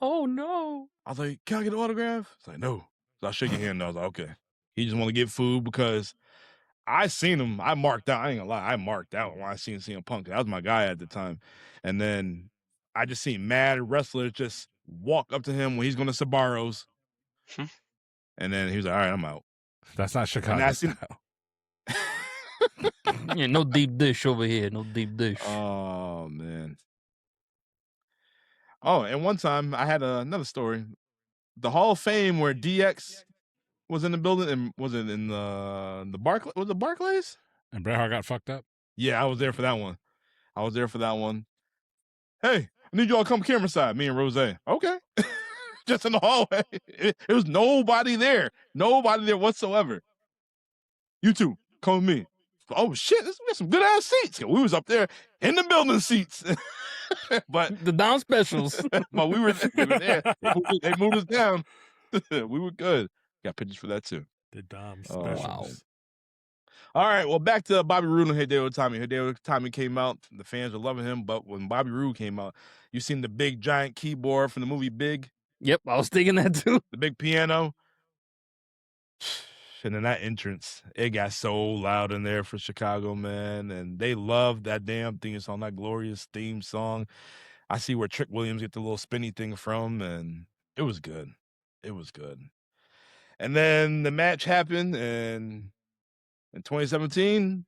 E: Oh no!
C: I was like, "Can I get an autograph?" It's like, "No." So I shake your hand. And I was like, "Okay." He just want to get food because I seen him. I marked out. I ain't gonna lie. I marked out when I seen CM Punk. That was my guy at the time. And then I just seen mad wrestlers just walk up to him when he's going to Sabaros. And then he was like, "All right, I'm out."
D: That's not Chicago
C: I seen-
D: style.
E: Yeah, no deep dish over here. No deep dish.
C: Oh man. Oh, and one time I had another story. The Hall of Fame where DX was in the building, and was it in the Barclays? Was it Barclays?
D: And Bret Hart got fucked up.
C: Yeah, I was there for that one. Hey, I need y'all to come camera side, me and Rose. Okay. Just in the hallway. It was nobody there. Nobody there whatsoever. You two, come with me. Oh shit, we got some good ass seats. We was up there in the building seats. But
E: The Dom specials.
C: but we were there. They moved us down. We were good. Got pictures for that too.
G: The Dom
C: Oh,
G: specials.
C: All right, well, back to Bobby Roode and Hideo Itami. Hideo Itami came out. The fans were loving him, but when Bobby Roode came out, you seen the big giant keyboard from the movie Big,
E: Yep, I was thinking that too.
C: the big piano. And then that entrance, it got so loud in there for Chicago, man. And they loved that damn theme song, that glorious theme song. I see where Trick Williams get the little spinny thing from, and it was good. It was good. And then the match happened, and in 2017,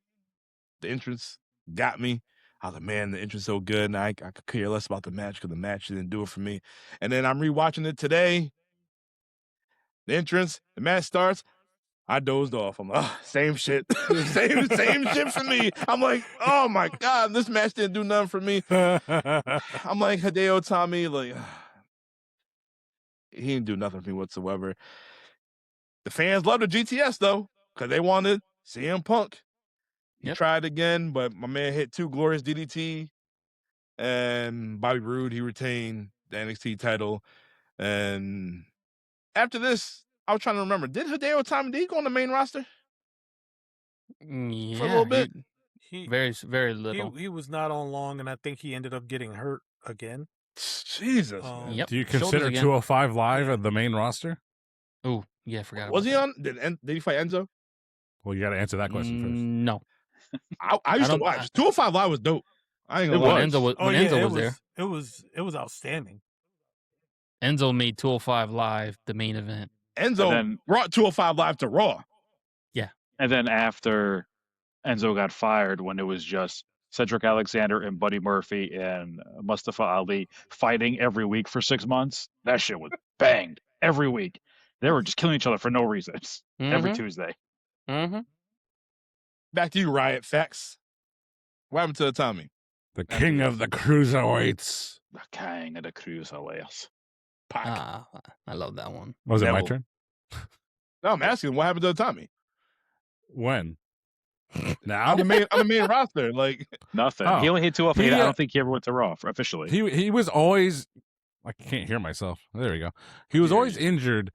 C: the entrance got me. I was like, man, the entrance so good, and I could care less about the match because the match didn't do it for me. And then I'm rewatching it today. The entrance, the match starts. I dozed off. I'm like, oh, same shit. same shit for me. I'm like, oh my God, this match didn't do nothing for me. I'm like, Hideo Itami, like, he didn't do nothing for me whatsoever. The fans loved the GTS though, because they wanted CM Punk. He tried again, but my man hit 2 glorious DDT. And Bobby Roode, he retained the NXT title. And after this, I was trying to remember, did Hideo Itami, did he go on the main roster?
E: Yeah,
C: For a little bit?
E: Very little.
G: He was not on long, and I think he ended up getting hurt again.
C: Jesus. man.
E: Yep.
D: Do you
E: Shoulders
D: consider
E: again.
D: 205 Live at the main roster?
E: Oh, yeah, I forgot.
C: Was
E: about
C: he
E: that.
C: on? Did he fight Enzo?
D: Well, you got to answer that question first.
E: No.
C: I used to
E: don't-
C: watch. 205 Live was dope. I ain't gonna
E: When
C: lie.
E: Enzo was,
G: Oh
E: when
G: yeah,
E: Enzo
G: it
E: was there,
G: It was outstanding.
E: Enzo made 205 Live the main event.
C: Enzo
F: then-
C: brought 205 Live to Raw.
F: And then after Enzo got fired, when it was just Cedric Alexander and Buddy Murphy and Mustafa Ali fighting every week for 6 months, that shit was banged every week. They were just killing each other for no reason every Tuesday.
E: Mm-hmm.
C: Back to you, Riott. Facts. What happened to Tommy?
D: The king of the cruiserweights.
F: The king of the cruiserweights.
C: Pac.
E: I love that one.
D: Was it my
C: Neville.
D: turn?
C: No, I'm asking what happened to Tommy
D: When? Now?
C: on the main roster. Like,
F: Nothing.
D: Oh.
F: He only hit 208.
D: He,
F: I don't think he ever went to Raw officially.
D: He was always, I can't hear myself. There we go. He was
C: Yeah,
D: always injured,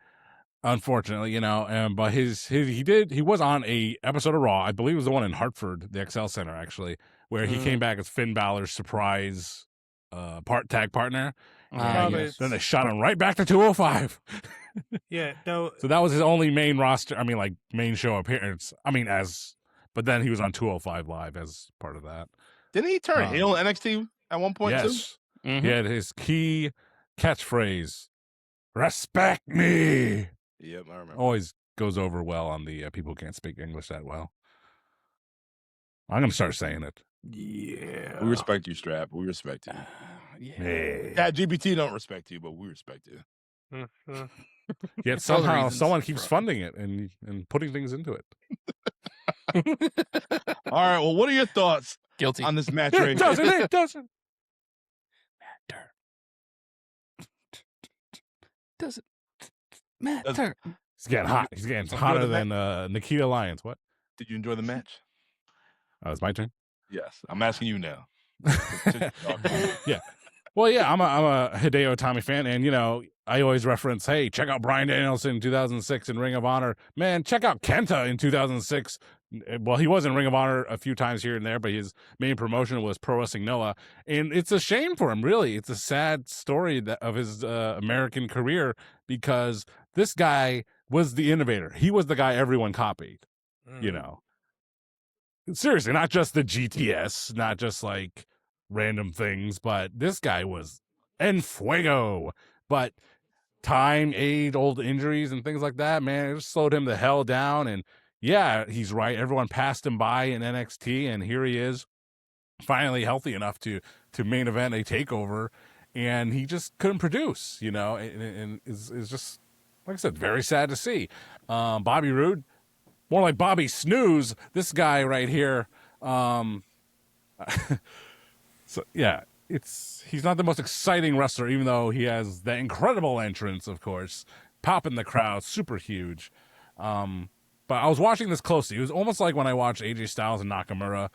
D: unfortunately, you know. But he was on a episode of Raw. I believe it was the one in Hartford, the XL Center, actually, where he came back as Finn Balor's surprise tag partner. And
G: yes.
D: then they shot him right back to 205.
G: Yeah, no,
D: So that was his only main roster. I mean, like main show appearance. I mean, but then he was on 205 Live as part of that.
C: Didn't he turn heel in NXT at one point too?
D: Yes.
E: Mhm.
D: He had his key catchphrase, "Respect me."
C: Yep, I remember.
D: Always goes over well on the people who can't speak English that well. I'm going to start saying it.
G: Yeah.
C: We respect you, Strap. We respect you.
D: Hey.
C: GPT don't respect you, but we respect you.
G: Mhm.
D: Yet
E: For other
D: somehow
E: reasons,
D: someone keeps
E: bro.
D: funding it and putting things into it.
C: All right. Well, what are your thoughts
E: Guilty.
C: on this match
D: It
C: right here?
D: doesn't. It doesn't.
E: Doesn't matter.
D: He's getting hot. He's getting
C: Let's go
D: hotter
C: to the
D: than Nikita Lyons. What?
C: Did you enjoy the match?
D: Oh, it's my turn.
C: Yes. I'm asking you now.
D: Yeah. Well, yeah, I'm a Hideo Itami fan, and I always reference, hey, check out Bryan Danielson in 2006 in Ring of Honor. Man, check out Kenta in 2006. Well, he was in Ring of Honor a few times here and there, but his main promotion was Pro Wrestling Noah, and it's a shame for him. Really, it's a sad story of his American career because this guy was the innovator. He was the guy everyone copied. Seriously, not just the GTS, not just like random things, but this guy was en fuego. But time, age, old injuries, and things like that, man, it just slowed him the hell down. And yeah, he's right. Everyone passed him by in NXT, and here he is, finally healthy enough to main event a takeover, and he just couldn't produce, and is just, like I said, very sad to see. Bobby Roode, more like Bobby Snooze, this guy right here. So yeah, he's not the most exciting wrestler, even though he has the incredible entrance, of course, popping the crowd, super huge. But I was watching this closely. It was almost like when I watched AJ Styles and Nakamura,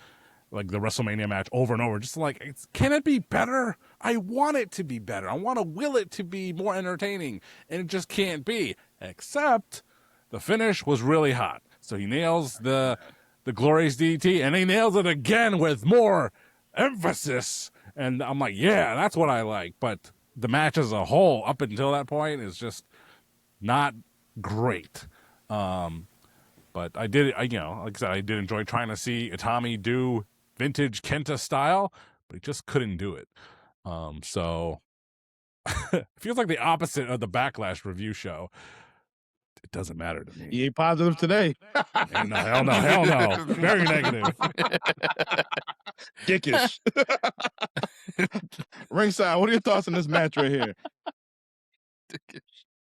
D: like the WrestleMania match over and over, just like, can it be better? I want it to be better. I want to will it to be more entertaining, and it just can't be, except the finish was really hot. So he nails the glorious DDT, and he nails it again with more emphasis. And I'm like, yeah, that's what I like. But the match as a whole, up until that point, is just not great. But I did, like I said, I did enjoy trying to see Itami do vintage Kenta style, but he just couldn't do it. So it feels like the opposite of the Backlash review show. It doesn't matter to me.
C: You ain't positive today.
D: No, hell no. Very negative.
C: Dickish. Ringside, what are your thoughts on this match right here?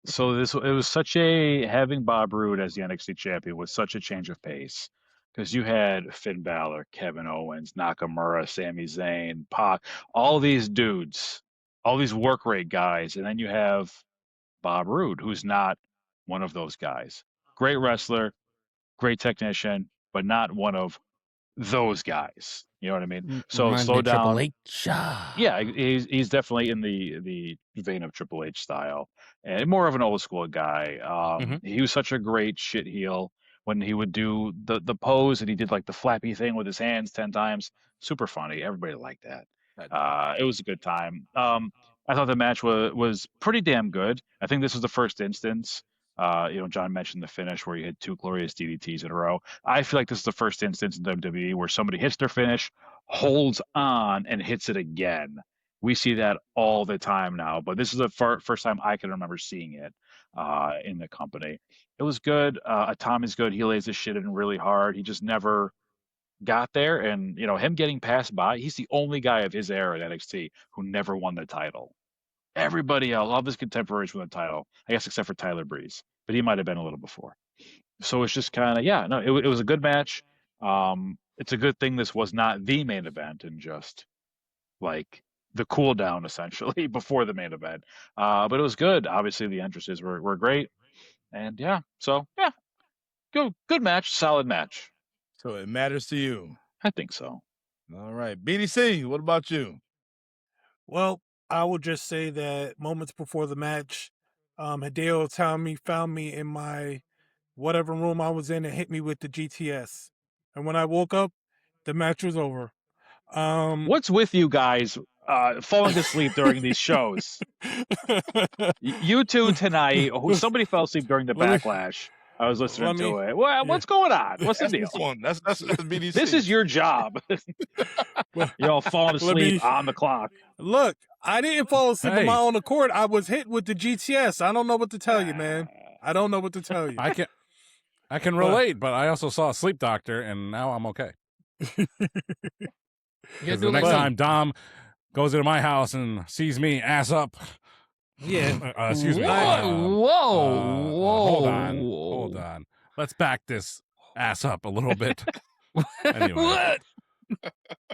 F: So it was such a having Bob Roode as the NXT champion was such a change of pace because you had Finn Balor, Kevin Owens, Nakamura, Sami Zayn, Pac, all these dudes, all these work rate guys, and then you have Bob Roode, who's not one of those guys. Great wrestler, great technician, but not one of those guys. You know what I mean? So
E: Reminds me
F: slow
E: of Triple
F: down.
E: H.
F: Yeah, he's definitely in the vein of Triple H style, and more of an old school guy. He was such a great shit heel when he would do the pose and he did like the flappy thing with his hands 10 times. Super funny. Everybody liked that. It was a good time. I thought the match was pretty damn good. I think this was the first instance. John mentioned the finish where you had 2 glorious DDTs in a row. I feel like this is the first instance in WWE where somebody hits their finish, holds on, and hits it again. We see that all the time now, but this is the first time I can remember seeing it in the company. It was good. Itami's good. He lays this shit in really hard. He just never got there, and him getting passed by, he's the only guy of his era at NXT who never won the title. Everybody else, all his contemporaries won the title, I guess, except for Tyler Breeze, but he might have been a little before. So it's just kind of, it was a good match. It's a good thing this was not the main event and just like the cool down essentially before the main event. But it was good. Obviously the entrances were great, and good match, solid match.
C: So it matters to you.
F: I think so.
C: All right. BDC, what about you?
G: Well, I will just say that moments before the match, Hideo Itami found me in my whatever room I was in and hit me with the GTS. And when I woke up, the match was over.
F: What's with you guys falling asleep during these shows? You two tonight, somebody fell asleep during the Backlash. I was listening
G: Let me-
F: to it. What's going on? What's the
C: That's
F: deal?
C: this one. That's BDC.
F: This is your job. You're all falling asleep on the clock.
G: Look, I didn't fall asleep on my own accord. I was hit with the GTS. I don't know what to tell you, man. I don't know what to tell you.
D: I can relate, but I also saw a sleep doctor, and now I'm okay. Because the next time Dom goes into my house and sees me ass up, excuse me.
E: Whoa.
D: Hold on. Let's back this ass up a little bit. Anyway.
E: What?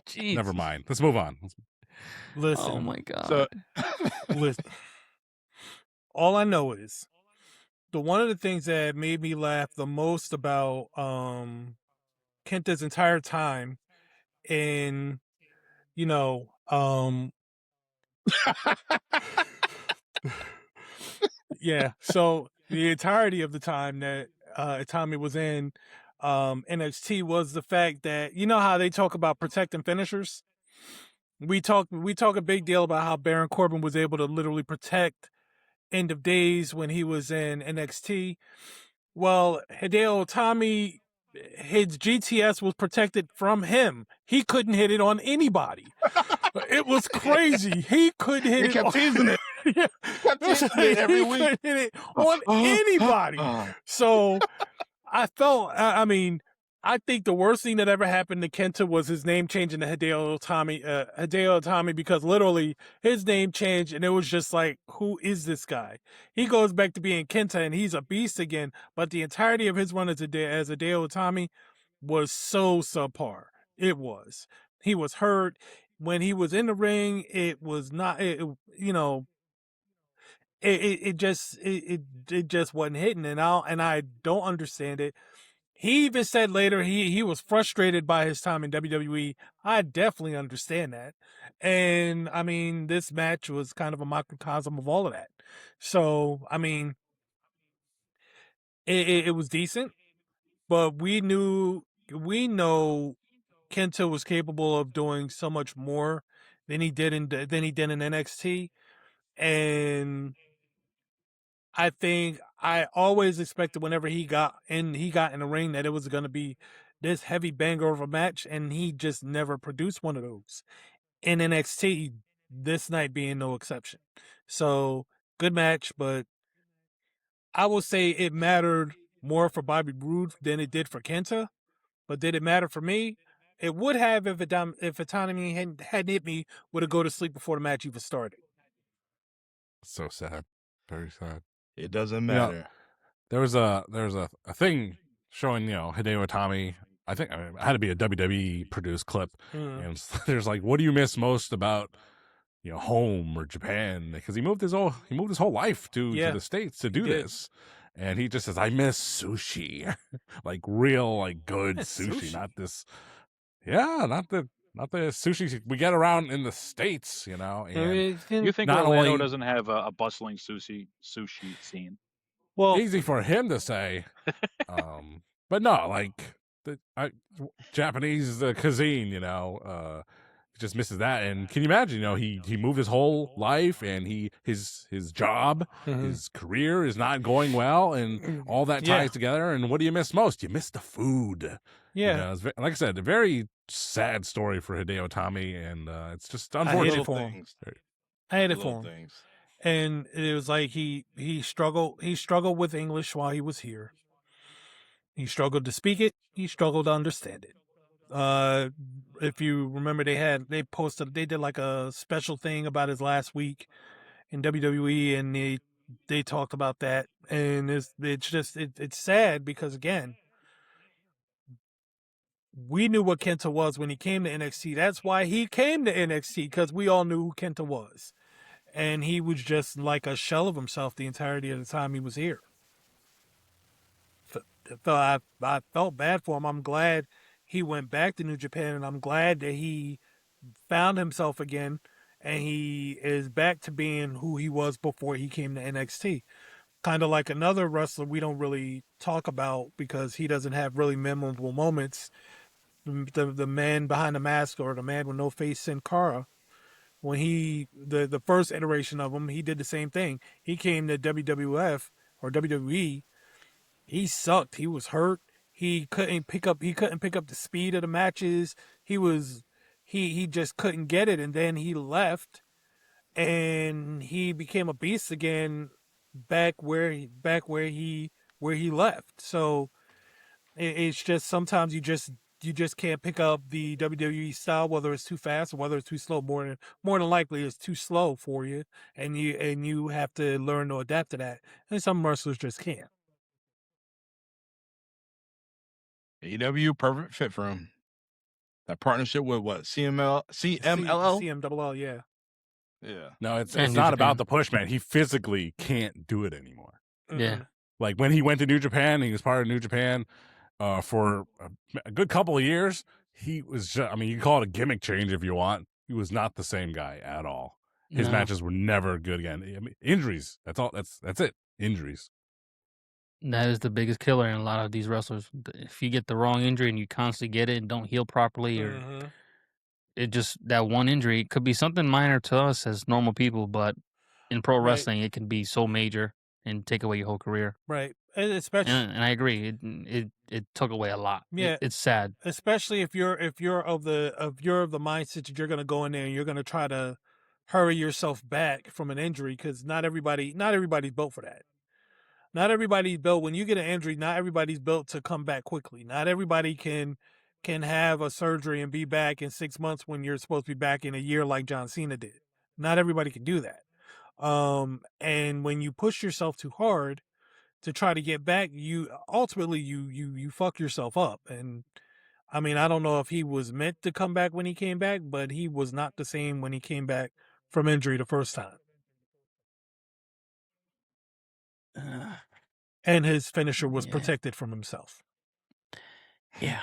E: Jeez.
D: Never mind. Let's move on.
G: Listen.
E: Oh my god.
C: So,
G: Listen. All I know is one of the things that made me laugh the most about Kenta's entire time in, yeah. So the entirety of the time that Itami was in NXT was the fact that, you know how they talk about protecting finishers? We talk a big deal about how Baron Corbin was able to literally protect End of Days when he was in NXT. Well, Hideo Itami, his GTS was protected from him. He couldn't hit it on anybody. It was crazy. He couldn't hit it.
C: kept teasing it.
G: Yeah.
C: Kept teasing it every week.
G: He couldn't hit it on anybody. So I felt, I think the worst thing that ever happened to Kenta was his name changing to Hideo Itami, because literally his name changed and it was just like, who is this guy? He goes back to being Kenta and he's a beast again, but the entirety of his run as Hideo Itami was so subpar. It was. He was hurt. When he was in the ring, it was not, it just wasn't hitting, and I don't understand it. He even said later he was frustrated by his time in WWE. I definitely understand that. And I mean, this match was kind of a microcosm of all of that. So, I mean, it was decent, but we know Kenta was capable of doing so much more than he did in NXT. And I think I always expected whenever he got in the ring that it was going to be this heavy banger of a match, and he just never produced one of those. In NXT, this night being no exception. So, good match, but I will say it mattered more for Bobby Roode than it did for Kenta. But did it matter for me? It would have if Itami hadn't hit me with a go to sleep before the match even started.
D: So sad. Very sad.
C: It doesn't matter.
D: You know, there was a thing showing, Hideo Itami. I think it had to be a WWE produced clip. And there's like, what do you miss most about home or Japan? Because he moved his whole life to the States to do this. And he just says, I miss sushi. Like real, like good sushi, not this not the sushi we get around in the States, And
F: You think
D: not
F: Orlando
D: only-
F: doesn't have a bustling sushi scene?
G: Well,
D: easy for him to say, but no, like the Japanese cuisine, just misses that. And can you imagine? He moved his whole life, and his job, his career is not going well, and all that ties together. And what do you miss most? You miss the food.
G: Yeah,
D: It's like I said, a very sad story for Hideo Itami, and it's just unfortunate.
G: I hate it for him. And it was like he struggled with English while he was here. He struggled to speak it. He struggled to understand it. If you remember, they did like a special thing about his last week in WWE, and they talked about that. And it's sad because, again, we knew what Kenta was when he came to NXT. That's why he came to NXT, because we all knew who Kenta was. And he was just like a shell of himself the entirety of the time he was here. I felt bad for him. I'm glad he went back to New Japan, and I'm glad that he found himself again, and he is back to being who he was before he came to NXT. Kind of like another wrestler we don't really talk about because he doesn't have really memorable moments. The man behind the mask, or the man with no face, Sin Cara. When the first iteration of him, he did the same thing. He came to WWF or WWE, he sucked. He was hurt. He couldn't pick up the speed of the matches. He just couldn't get it, and then he left and he became a beast again back where he left. So it's just sometimes you just can't pick up the WWE style, whether it's too fast or whether it's too slow. More than likely it's too slow for you, and you have to learn to adapt to that. And some wrestlers just can't.
C: AEW, perfect fit for him. That partnership with what? CMLL?
G: CMLL, yeah.
C: Yeah.
D: No, it's
E: And New
D: not
E: Japan.
D: about the push, man. He physically can't do it anymore.
E: Yeah.
D: Like when he went to New Japan, he was part of New Japan for a good couple of years. He was just, I mean, you can call it a gimmick change if you want. He was not the same guy at all. His
E: No.
D: matches were never good again. I mean, injuries. That's all. That's it. Injuries.
E: That is the biggest killer in a lot of these wrestlers. If you get the wrong injury and you constantly get it and don't heal properly, or it just that one injury, it could be something minor to us as normal people, but in pro
G: Right.
E: wrestling, it can be so major and take away your whole career.
G: Right. And especially
E: And I agree, it took away a lot.
G: Yeah.
E: It's sad.
G: especially if you're of the mindset that you're going to go in there and you're going to try to hurry yourself back from an injury, because not everybody's built for that. Not everybody's built, when you get an injury, not everybody's built to come back quickly. Not everybody can have a surgery and be back in 6 months when you're supposed to be back in a year like John Cena did. Not everybody can do that. And when you push yourself too hard to try to get back, you ultimately you fuck yourself up. And I mean, I don't know if he was meant to come back when he came back, but he was not the same when he came back from injury the first time. And his finisher was
E: Yeah.
G: protected from himself.
E: Yeah.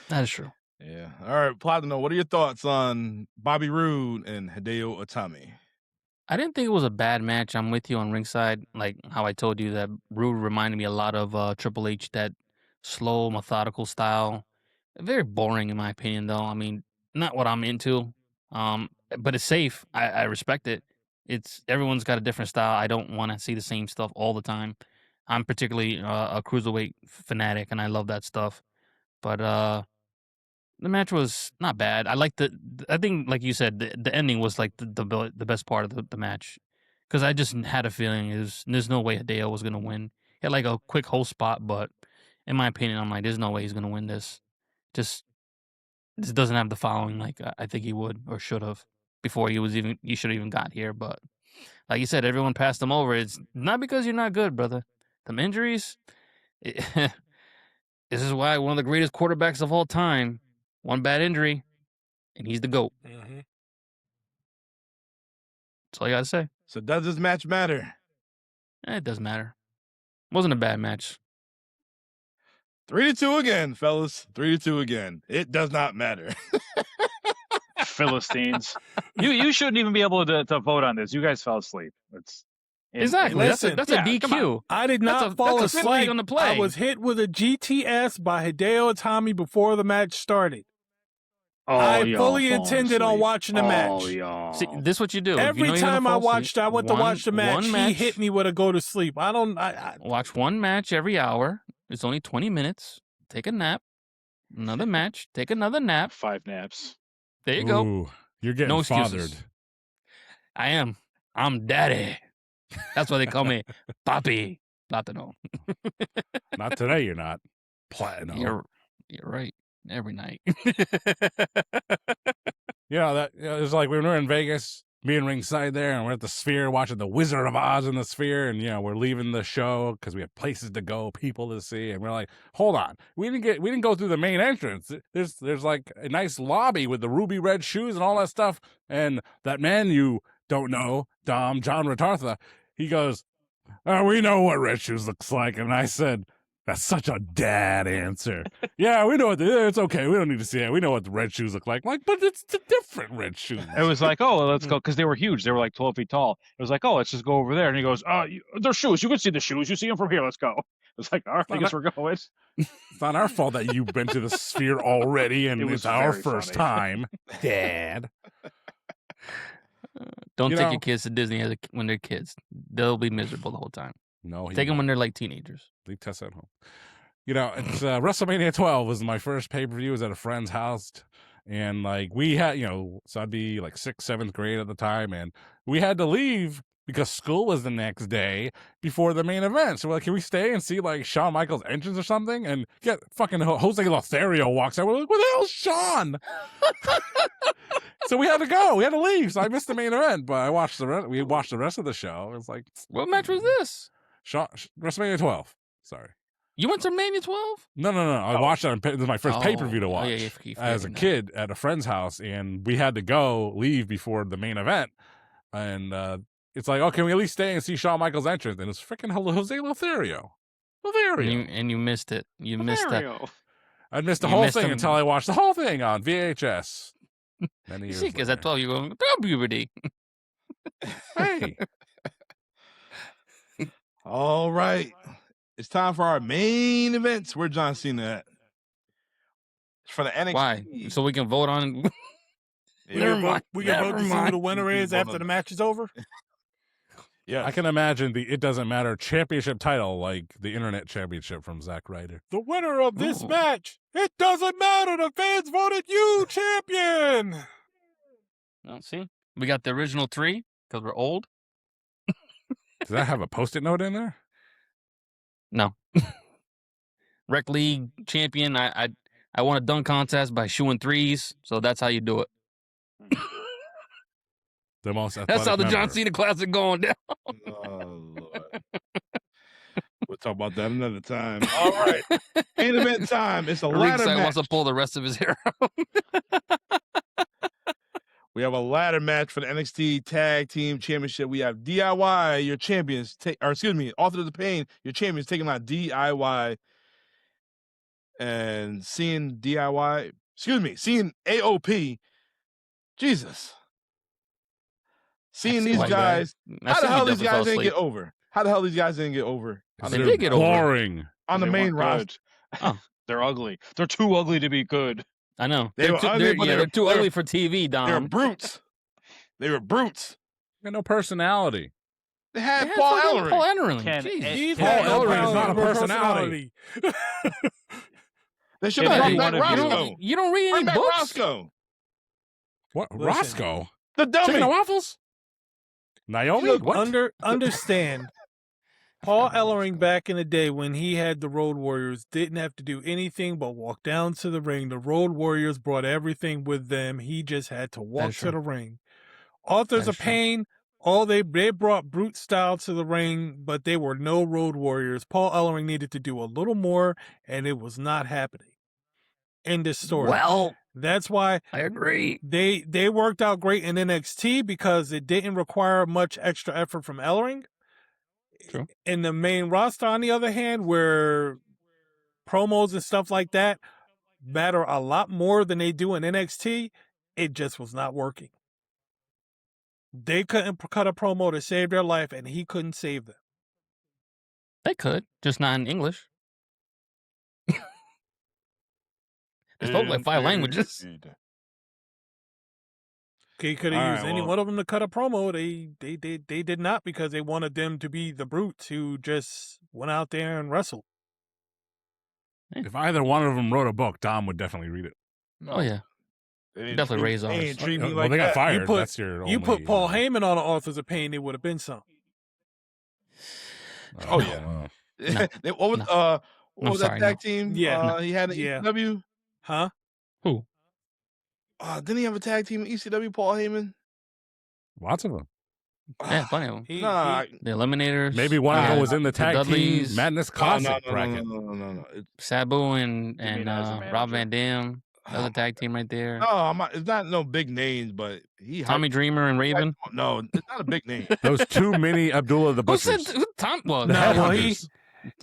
E: That is true.
C: Yeah. All right, Platino, what are your thoughts on Bobby Roode and Hideo Itami?
E: I didn't think it was a bad match. I'm with you on ringside. Like how I told you that Roode reminded me a lot of Triple H, that slow, methodical style. Very boring in my opinion, though. I mean, not what I'm into. But it's safe. I respect it. It's everyone's got a different style. I don't want to see the same stuff all the time. I'm particularly a cruiserweight fanatic, and I love that stuff. But the match was not bad. I liked I think, like you said, the ending was like the best part of the match, because I just had a feeling there's no way Hideo was gonna win. He had like a quick whole spot, but in my opinion, I'm like, there's no way he's gonna win this. Just doesn't have the following like I think he would or should have before he should have even got here. But like you said, everyone passed him over. It's not because you're not good, brother. Them injuries. This is why one of the greatest quarterbacks of all time, one bad injury, and he's the GOAT.
G: Mm-hmm.
E: That's all I gotta say.
C: So does this match matter?
E: It doesn't matter. Wasn't a bad match.
C: 3-2 again, fellas. 3-2 again. It does not matter.
F: Philistines. You shouldn't even be able to vote on this. You guys fell asleep.
E: Exactly.
G: listen,
E: That's
F: yeah,
E: a
F: come on.
E: DQ.
G: I did not
E: That's a
G: fall
E: flag
G: asleep.
E: on the play.
G: I was hit with a GTS by Hideo Itami before the match started. I
F: y'all
G: fully
F: falling
G: intended on
F: asleep.
G: watching the match.
F: Y'all.
E: See, this is what you do. If you
G: Every
E: know you're gonna
G: time I
E: fall
G: watched,
E: asleep,
G: I went to watch the match.
E: one
G: He
E: match-
G: hit me with a go to sleep.
E: Watch one match every hour. It's only 20 minutes. Take a nap. Another match. Take another nap.
F: 5 naps.
E: There you go.
D: Ooh, you're getting
E: No
D: fathered.
E: excuses. I am. I'm daddy. That's why they call me Papi Platino.
D: Not today, you're not. Platinum.
E: You're right. Every night.
D: It's like when we were in Vegas, me and ringside there, and we're at the Sphere watching the Wizard of Oz in the Sphere, and we're leaving the show because we have places to go, people to see, and we're like, hold on, we didn't go through the main entrance. There's like a nice lobby with the ruby red shoes and all that stuff, and that man you don't know, John Ratartha, he goes, we know what red shoes looks like, and I said, that's such a dad answer. Yeah, we know it's okay. We don't need to see it. We know what the red shoes look like. Like, but it's the different red shoes.
F: It was like, let's go, because they were huge. They were like 12 feet tall. It was like, let's just go over there. And he goes, they're shoes. You can see the shoes. You see them from here. Let's go. It's like, all right, I guess we're going.
D: It's not our fault that you've been to the Sphere already, and
F: It was
D: it's our
F: very
D: first
F: funny.
D: time, Dad.
E: Don't
D: You
E: take
D: know-
E: your kids to Disney when they're kids. They'll be miserable the whole time.
D: No, he
E: Take them
D: won't.
E: when they're like teenagers.
D: Leave Tessa at home. You know, it's WrestleMania 12 was my first pay-per-view. It was at a friend's house. And like we had, you know, so I'd be like 6th, 7th grade at the time. And we had to leave because school was the next day before the main event. So we're like, can we stay and see like Shawn Michaels' entrance or something? And get fucking Jose Lothario walks out. We're like, what the hell's Shawn? So we had to go. We had to leave. So I missed the main event, but I watched we watched the rest of the show. It was like,
E: What match was this?
D: WrestleMania 12. Sorry.
E: You went to Mania 12?
D: No. I watched it. This is my first pay-per-view to
E: Oh,
D: watch
E: yeah, you forget
D: as a
E: that.
D: kid at a friend's house, and we had to leave before the main event. And it's like, oh, can we at least stay and see Shawn Michaels' entrance? And it's freaking Jose Lothario.
E: And you missed it. You missed that.
F: Mario.
D: I missed the
E: You
D: whole
E: missed
D: thing
E: him.
D: until I watched the whole thing on VHS. Many years
E: See, because
D: later.
E: I told you, going through puberty.
D: Hey,
C: All right. It's time for our main events. Where John Cena at? It's for the NXT.
E: Why? So we can vote on.
C: Yeah.
G: We can vote to see who
E: mind.
G: the winner is after the match is over.
C: Yeah.
D: I can imagine the It Doesn't Matter championship title like the Internet Championship from Zack Ryder.
G: The winner of this
E: Ooh.
G: match, it doesn't matter. The fans voted you champion.
E: Oh, see, we got the original 3 because we're old.
D: Does that have a Post-it note in there?
E: No. Rec League champion. I won a dunk contest by shooting 3s, so that's how you do it.
D: The most
E: That's how the
D: athletic
E: John
D: member.
E: Cena Classic going down.
C: Oh, Lord. We'll talk about that another time. All right. Main event time. It's a ladder
E: Ringside
C: match.
E: wants to pull the rest of his hair out.
C: We have a ladder match for the NXT Tag Team Championship. We have DIY, your champions, Author of the Pain, your champions taking on DIY. And seeing AOP. Jesus. Seeing these
E: Like that.
C: guys.
E: I
C: How the
E: see
C: hell
E: you
C: these
E: definitely fell
C: guys didn't
E: asleep.
C: get over? How the hell these guys didn't get over
E: They
D: They're
E: did get over.
D: boring.
C: on the
F: They
C: main
F: weren't
C: roster?
F: good.
E: Oh.
F: They're ugly. They're too ugly to be good.
E: I know.
C: They were ugly, but
E: they're too
C: they're-
E: ugly for TV,
C: They were
E: Dom.
C: brutes. They were brutes.
D: They got no personality.
C: They
E: They
C: had
E: had
C: Paul
E: fucking
C: Ellering.
E: Paul Ellering.
F: Can-
E: Jesus.
G: He's
F: Paul
G: had no
D: Ellering is
G: power
D: not a
G: over
D: personality.
C: They should
F: If
C: have
F: any
C: brought back
F: one of you-
C: Roscoe.
E: You don't read
C: Bring
E: any
C: back
E: books?
C: Roscoe.
D: What?
G: Listen.
D: Roscoe?
C: The
D: Chicken
C: dummy.
D: and waffles? Naomi?
G: Look,
D: What?
G: understand. Paul Ellering back in the day when he had the Road Warriors didn't have to do anything but walk down to the ring. The Road Warriors brought everything with them. He just had to walk
E: is
G: to
E: true.
G: the ring. Authors
E: That
G: of
E: is true.
G: Pain, they brought brute style to the ring, but they were no Road Warriors. Paul Ellering needed to do a little more, and it was not happening in this story.
E: Well,
G: That's why
E: I agree.
G: they worked out great in NXT because it didn't require much extra effort from Ellering.
E: True.
G: In the main roster, on the other hand, where promos and stuff like that matter a lot more than they do in NXT, it just was not working. They couldn't cut a promo to save their life, and he couldn't save them.
E: They could, just not in English. They spoke like 5 languages.
G: He could have
C: All
G: used
C: right,
G: any
C: well-
G: one of them to cut a promo. They did not because they wanted them to be the brutes who just went out there and wrestled.
D: If either one of them wrote a book, Dom would definitely read it.
E: Oh, yeah.
C: They didn't
E: Definitely
C: treat-
E: raise
C: they
E: ours.
C: didn't treat me
D: Well,
C: like
D: they got
C: that.
D: fired.
G: put-
D: That's your
G: You
D: only,
G: put Paul Heyman on the Authors of Pain, it would have been some.
C: Oh, yeah.
D: well.
C: What was what
E: I'm
C: was
E: sorry,
C: that tag
E: no.
C: team?
G: Yeah,
C: He had an
G: Yeah.
C: ECW.
G: Huh?
E: Who?
C: Didn't he have a tag team in ECW? Paul Heyman.
D: Lots of them.
E: Yeah, plenty of them.
C: Nah,
E: The Eliminators.
D: Maybe one of them
E: uh,
D: was in the tag team
E: Dudleys.
D: Madness
C: no,
D: Classic
C: no,
D: bracket.
C: no.
E: Sabu and
F: mean as a
E: Rob
F: manager?
E: Van Dam. That was a tag team right there.
C: No, it's not no big names, but he
E: Tommy Dreamer and Raven.
C: No, it's not a big name.
D: Those two mini Abdullah the
E: Who said
D: Butchers.
E: who, Tom? Well,
G: No, well,
D: Headhunters.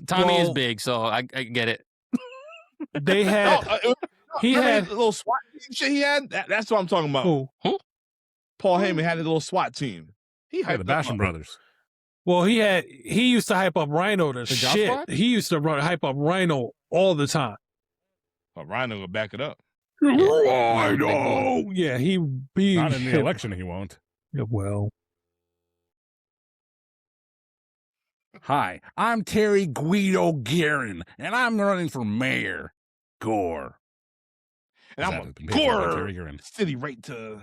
E: Tommy is
G: well-
E: big, so I get it.
G: They
C: No,
G: had he
C: remember
G: had
C: the little SWAT team shit he had. That's what I'm talking about.
G: who?
C: Paul Heyman had a little SWAT team. He
D: Yeah,
C: hyped
D: the
C: them
D: Basham
C: up.
D: brothers.
G: Well, he used to hype up Rhino to
E: The Job
G: shit.
E: Squad?
G: He used to hype up Rhino all the time.
C: But Rhino will back it up.
G: Rhino. Yeah, he
D: Not in the election, he won't.
G: Yeah, well,
D: Hi, I'm Terry Guido Guerin, and I'm running for mayor. Gore.
C: And I'm
D: That
C: a
D: has been paid for by
C: gore
D: Terry Guerin.
C: city right to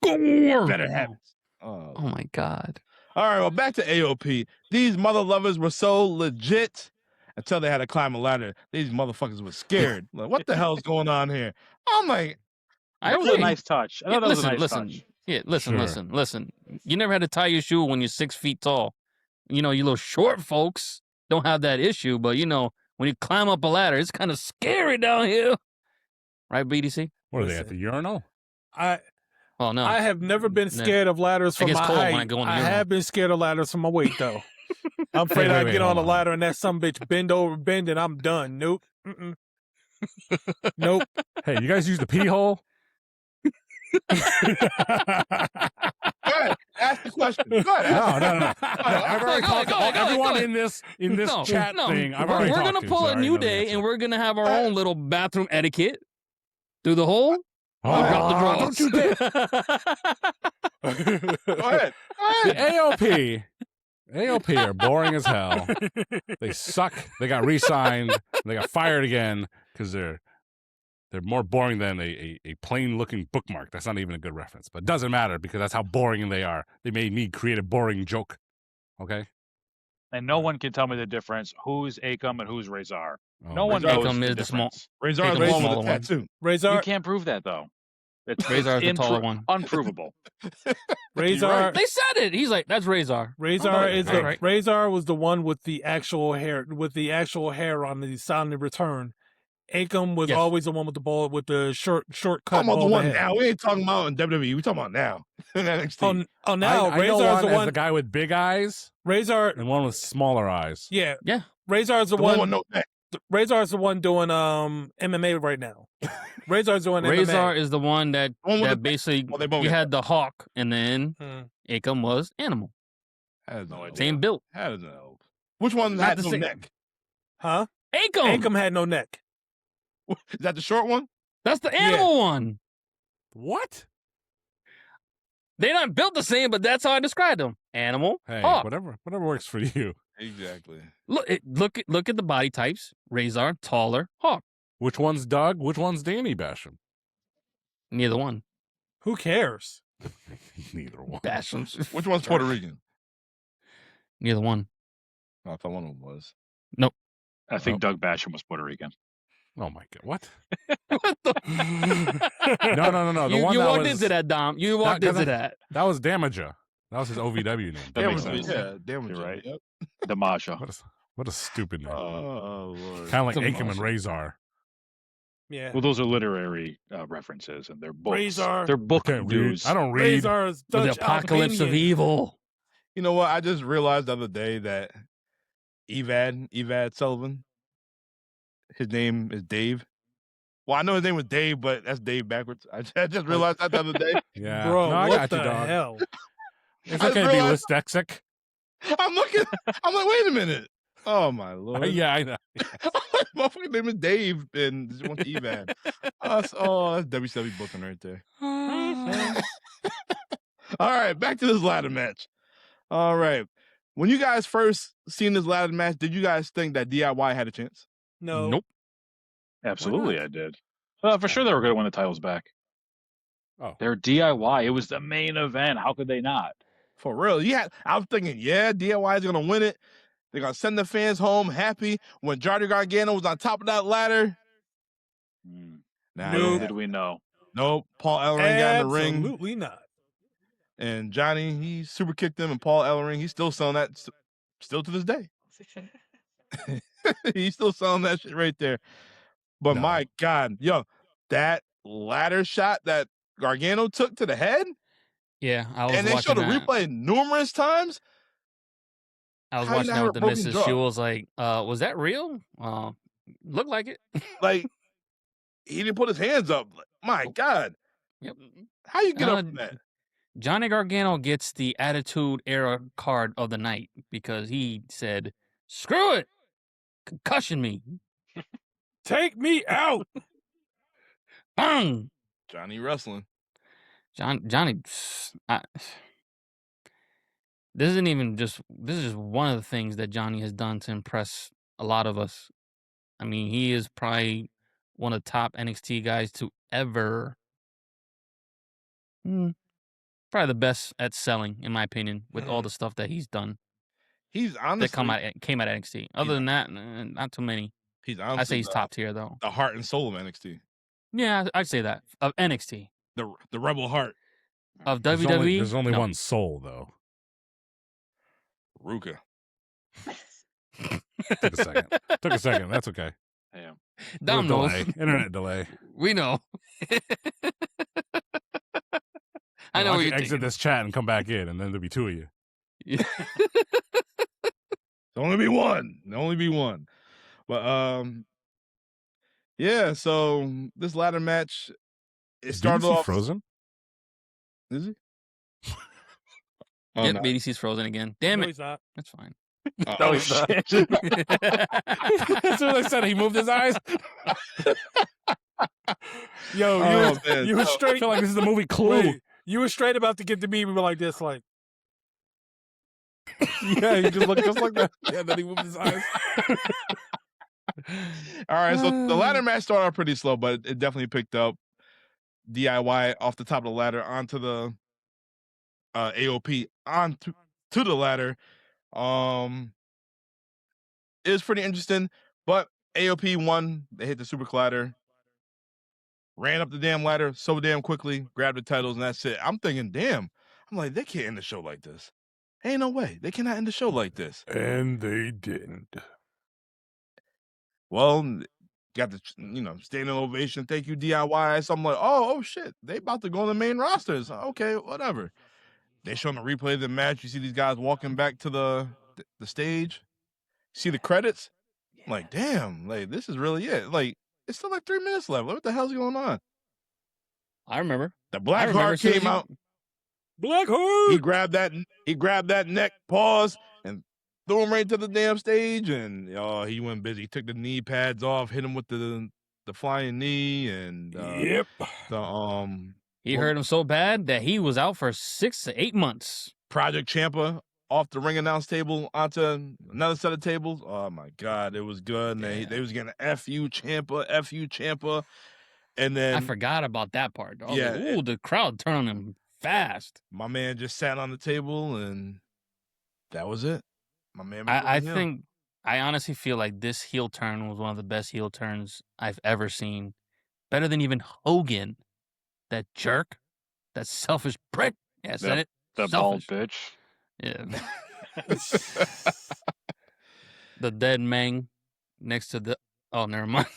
E: Gore.
C: better habits.
E: Oh my God.
C: All right, well, back to AOP. These mother lovers were so legit until they had to climb a ladder. These motherfuckers were scared. Like, what the hell's going on here? I'm like,
E: I
F: That was a
E: agree.
F: nice touch. I
E: Yeah,
F: thought that was a nice
E: listen.
F: touch.
E: Yeah, listen,
D: Sure.
E: listen. You never had to tie your shoe when you're 6 feet tall. You know, you little short folks don't have that issue, but you know, when you climb up a ladder, it's kind of scary down here. Right, BDC?
D: What are they at the urinal?
E: Well, no.
G: I have never been
E: No.
G: scared of ladders from
E: gets
G: my
E: cold
G: height.
E: when I go on the
G: I
E: urinal.
G: have been scared of ladders from my weight, though. I'm afraid I
D: wait,
G: get on
D: hold
G: a
D: on.
G: ladder and that some bitch bend and I'm done. Nope. Mm-mm. Nope.
D: Hey, you guys use the pee hole?
C: go ahead, ask the question. Go ahead, ask
D: No. I've already talked to everyone in this
E: No,
D: chat
E: no.
D: thing. I've
E: We're
D: already
E: gonna
D: talked to,
E: pull
D: so I
E: a
D: already
E: new
D: know the
E: day
D: answer.
E: and we're gonna have our own little bathroom etiquette. Through the hole, drop the drawers.
D: Don't you dare.
C: Go ahead.
D: The AOP are boring as hell. They suck. They got re-signed. They got fired again because they're more boring than a plain looking bookmark. That's not even a good reference, but it doesn't matter because that's how boring they are. They made me create a boring joke. Okay.
F: And no one can tell me the difference. Who's Akam and who's Razor? No one
C: Razor
F: knows
E: Akam
F: the
E: is the small-
F: difference.
C: Razor
E: Take
C: is
E: a
C: the one
E: smaller
C: with the
E: one.
C: tattoo.
F: You
G: Razor,
F: can't prove that though.
E: Razor is the taller one.
F: Unprovable.
G: Razor,
C: right.
E: They said it. He's like, that's Razor.
G: Razor
E: Oh,
G: is
E: right,
G: the
E: right.
G: Razor was the one with the actual hair on the sound of return. Akam was
E: Yes.
G: always the one with the ball with the short cut
C: Talking about the
G: bald
C: one
G: head.
C: now. We ain't talking about in WWE. We talking about now in NXT.
G: Now
D: I know
G: Razor is
D: one
G: the
D: as
G: one.
D: the guy with big eyes
G: Razor,
D: and one with smaller eyes.
G: yeah,
E: Yeah.
G: Razor is the
C: the one
G: one.
C: with no neck.
G: Razor is the one doing MMA right now. Razor is doing
E: Razor
G: MMA.
E: is the one that
C: The one with the
E: basically
C: well, they both
E: you
C: got
E: had the hawk, and then
G: Hmm.
E: Akam was animal.
C: Has
F: No idea.
E: Same build.
C: Has no. Which one
E: Not
C: had
E: the
C: no
E: same.
C: neck?
G: Huh?
E: Akam.
G: Akam had no neck.
C: Is that the short one?
E: That's the animal one.
D: What?
E: They're not built the same, but that's how I described them. Animal,
D: Hey,
E: hawk.
D: whatever works for you.
C: Exactly.
E: Look at the body types. Razor, taller, hawk.
D: Which one's Doug? Which one's Danny Basham?
E: Neither one.
G: Who cares?
D: Neither one.
E: Bashams.
C: Which one's Puerto Rican?
E: Neither one.
C: Oh, I thought one of them was.
F: I think Doug Basham was Puerto Rican.
D: Oh my god! What?
E: What the?
D: No. The
E: you
D: one
E: you
D: that
E: walked
D: was,
E: into that, Dom. You walked into that.
D: That was Damaja. That was his OVW name.
F: That makes
C: Damage,
F: sense.
C: yeah, damage.
F: You're right.
C: Yep.
F: Damaja.
D: What a stupid name.
C: Oh, Lord.
D: Kind of like
E: Damaja.
D: Akam and Razor.
G: Yeah.
F: Well, those are literary references, and they're books.
G: Razor.
F: They're book
D: I can't read.
F: dudes.
D: I don't read.
G: Razor is
E: With
G: Dutch
E: the apocalypse of
G: Albanian.
E: evil.
C: You know what? I just realized the other day that Evad Sullivan, his name is Dave. Well, I know his name was Dave, but that's Dave backwards. I just realized that the other day.
D: Yeah.
G: Bro,
D: no, I
G: what
D: got
G: the
D: you, dog.
G: hell?
D: It's
C: I
D: okay to be
C: realized-
D: dyslexic.
C: I'm looking. I'm like, wait a minute. Oh my Lord.
D: Yeah, I know.
C: My fucking name is Dave, and this one Evad. That's WCW booking right there. All right, back to this ladder match. All right. When you guys first seen this ladder match, did you guys think that DIY had a chance?
G: No.
E: Nope.
F: Absolutely,
D: not?
F: I did. For sure, they were going to win the titles back.
D: Oh.
F: They're DIY. It was the main event. How could they not?
C: For real. Yeah, I was thinking, yeah, DIY is going to win it. They're going to send the fans home happy. When Johnny Gargano was on top of that ladder. Nah,
F: Little
C: yeah.
F: did we know.
C: Nope. Paul Ellering got in the ring.
G: Absolutely not.
C: And Johnny, he super kicked him. And Paul Ellering, he's still selling that still to this day. He's still selling that shit right there. But
D: No.
C: my God, yo, that ladder shot that Gargano took to the head,
E: Yeah, I was
C: and they showed
E: watching
C: a
E: that.
C: replay numerous times.
E: I was
C: How you
E: watching
C: not
E: that
C: have
E: with
C: a
E: the
C: broken
E: missus.
C: jaw?
E: She was like, was that real? Looked like it.
C: Like, he didn't put his hands up. Like, my God.
E: Yep.
C: How you get
E: Uh,
C: up from that?
E: Johnny Gargano gets the Attitude Era card of the night because he said, screw it. Concussion me.
G: Take me out.
E: Bang.
C: Johnny wrestling.
E: Johnny, This isn't even just. This is just one of the things that Johnny has done to impress a lot of us. I mean, he is probably one of the top NXT guys to ever. Probably the best at selling, in my opinion, with all the stuff that he's done
C: He's
E: that
C: honestly,
E: came out of NXT. Other than that, not too many.
C: he's
E: I say
C: honestly
E: he's top tier though.
C: the heart and soul of NXT,
E: Yeah, I'd say that of NXT.
C: the rebel heart.
E: Of
D: There's
E: WWE,
D: there's only
E: no.
D: one soul though.
C: Ruka.
D: Took a second. Took a second. That's okay.
F: Damn.
E: Dom knows.
D: Delay. Internet delay.
E: We know. I know
D: Why
E: what
D: don't you
E: you're
D: exit
E: thinking.
D: this chat and come back in, and then there'll be two of you.
C: There'll only be one. There'll only be one. But yeah. So this ladder match, it
D: Is
C: started
D: BDC
C: off
D: frozen.
C: Is he? Oh,
E: Yep,
C: no.
E: BDC's frozen again. Damn
G: No,
E: it.
G: he's not.
E: That's fine.
F: Oh, shit.
D: As soon as I said it, he moved his eyes.
G: Yo,
C: Oh, man.
G: you were
D: I
G: straight.
D: feel like this is the movie Clue.
G: Wait, you were straight about to get to me. We were like this, like.
D: Yeah, he just looked just like that. Yeah, then he moved his eyes.
C: All right, so the ladder match started out pretty slow, but it definitely picked up. DIY off the top of the ladder onto the AOP onto the ladder. It was pretty interesting, but AOP won. They hit the super collider, ran up the damn ladder so damn quickly, grabbed the titles, and that's it. I'm thinking, damn. I'm like, they can't end the show like this. Ain't no way. They cannot end the show like this.
G: And they didn't.
C: Well, got the standing ovation. Thank you, DIY. So I'm like, oh shit, they about to go on the main rosters. Okay, whatever. They showing the replay of the match. You see these guys walking back to the stage. See the credits. I'm like, damn, like this is really it. Like it's still like 3 minutes left. What the hell's going on?
E: I remember.
C: The Black
E: remember
C: Heart
E: as soon as
C: came
E: you-
C: out.
G: Blackheart.
C: He grabbed that neck, pause, and threw him right to the damn stage. And he went busy. He took the knee pads off, hit him with the flying knee, and
G: Yep.
E: He hurt him so bad that he was out for 6 to 8 months.
C: Project Ciampa off the ring announce table onto another set of tables. Oh my God, it was good. And they was getting F you Ciampa. And then
E: I forgot about that part. I was
C: Yeah,
E: like, ooh, the crowd turned on him fast.
C: my man just sat on the table, and that was it. My man.
E: I honestly feel like this heel turn was one of the best heel turns I've ever seen. Better than even Hogan. That jerk. That selfish prick. Yeah, I said it.
F: The
E: Selfish.
F: bald bitch.
E: Yeah. The dead man next to the. Oh, never mind.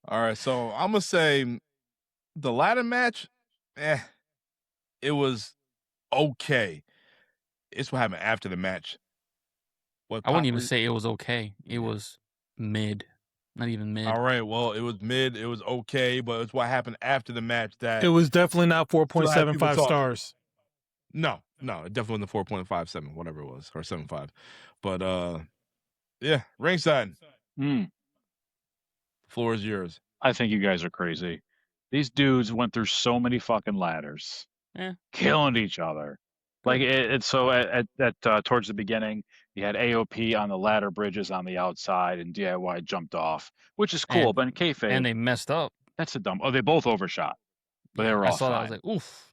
C: All right, so I'm gonna say the ladder match, it was okay. It's what happened after the match.
E: I wouldn't even say it was okay. It was mid. Not even mid.
C: All right, well, it was mid. It was okay, but it's what happened after the match that
G: It was definitely not
C: Still had people
G: 4.75
C: talking.
G: stars.
C: no, it definitely wasn't 4.57, whatever it was, or 7.5. But yeah, ringside. Floor is yours.
F: I think you guys are crazy. These dudes went through so many fucking ladders, killing each other. Like it's so at towards the beginning, you had AOP on the ladder bridges on the outside, and DIY jumped off, which is cool.
E: And-
F: but in kayfabe,
E: And they messed up.
F: that's a dumb. Oh, they both overshot, but they were all
E: I saw that. I
F: fine.
E: was like, oof.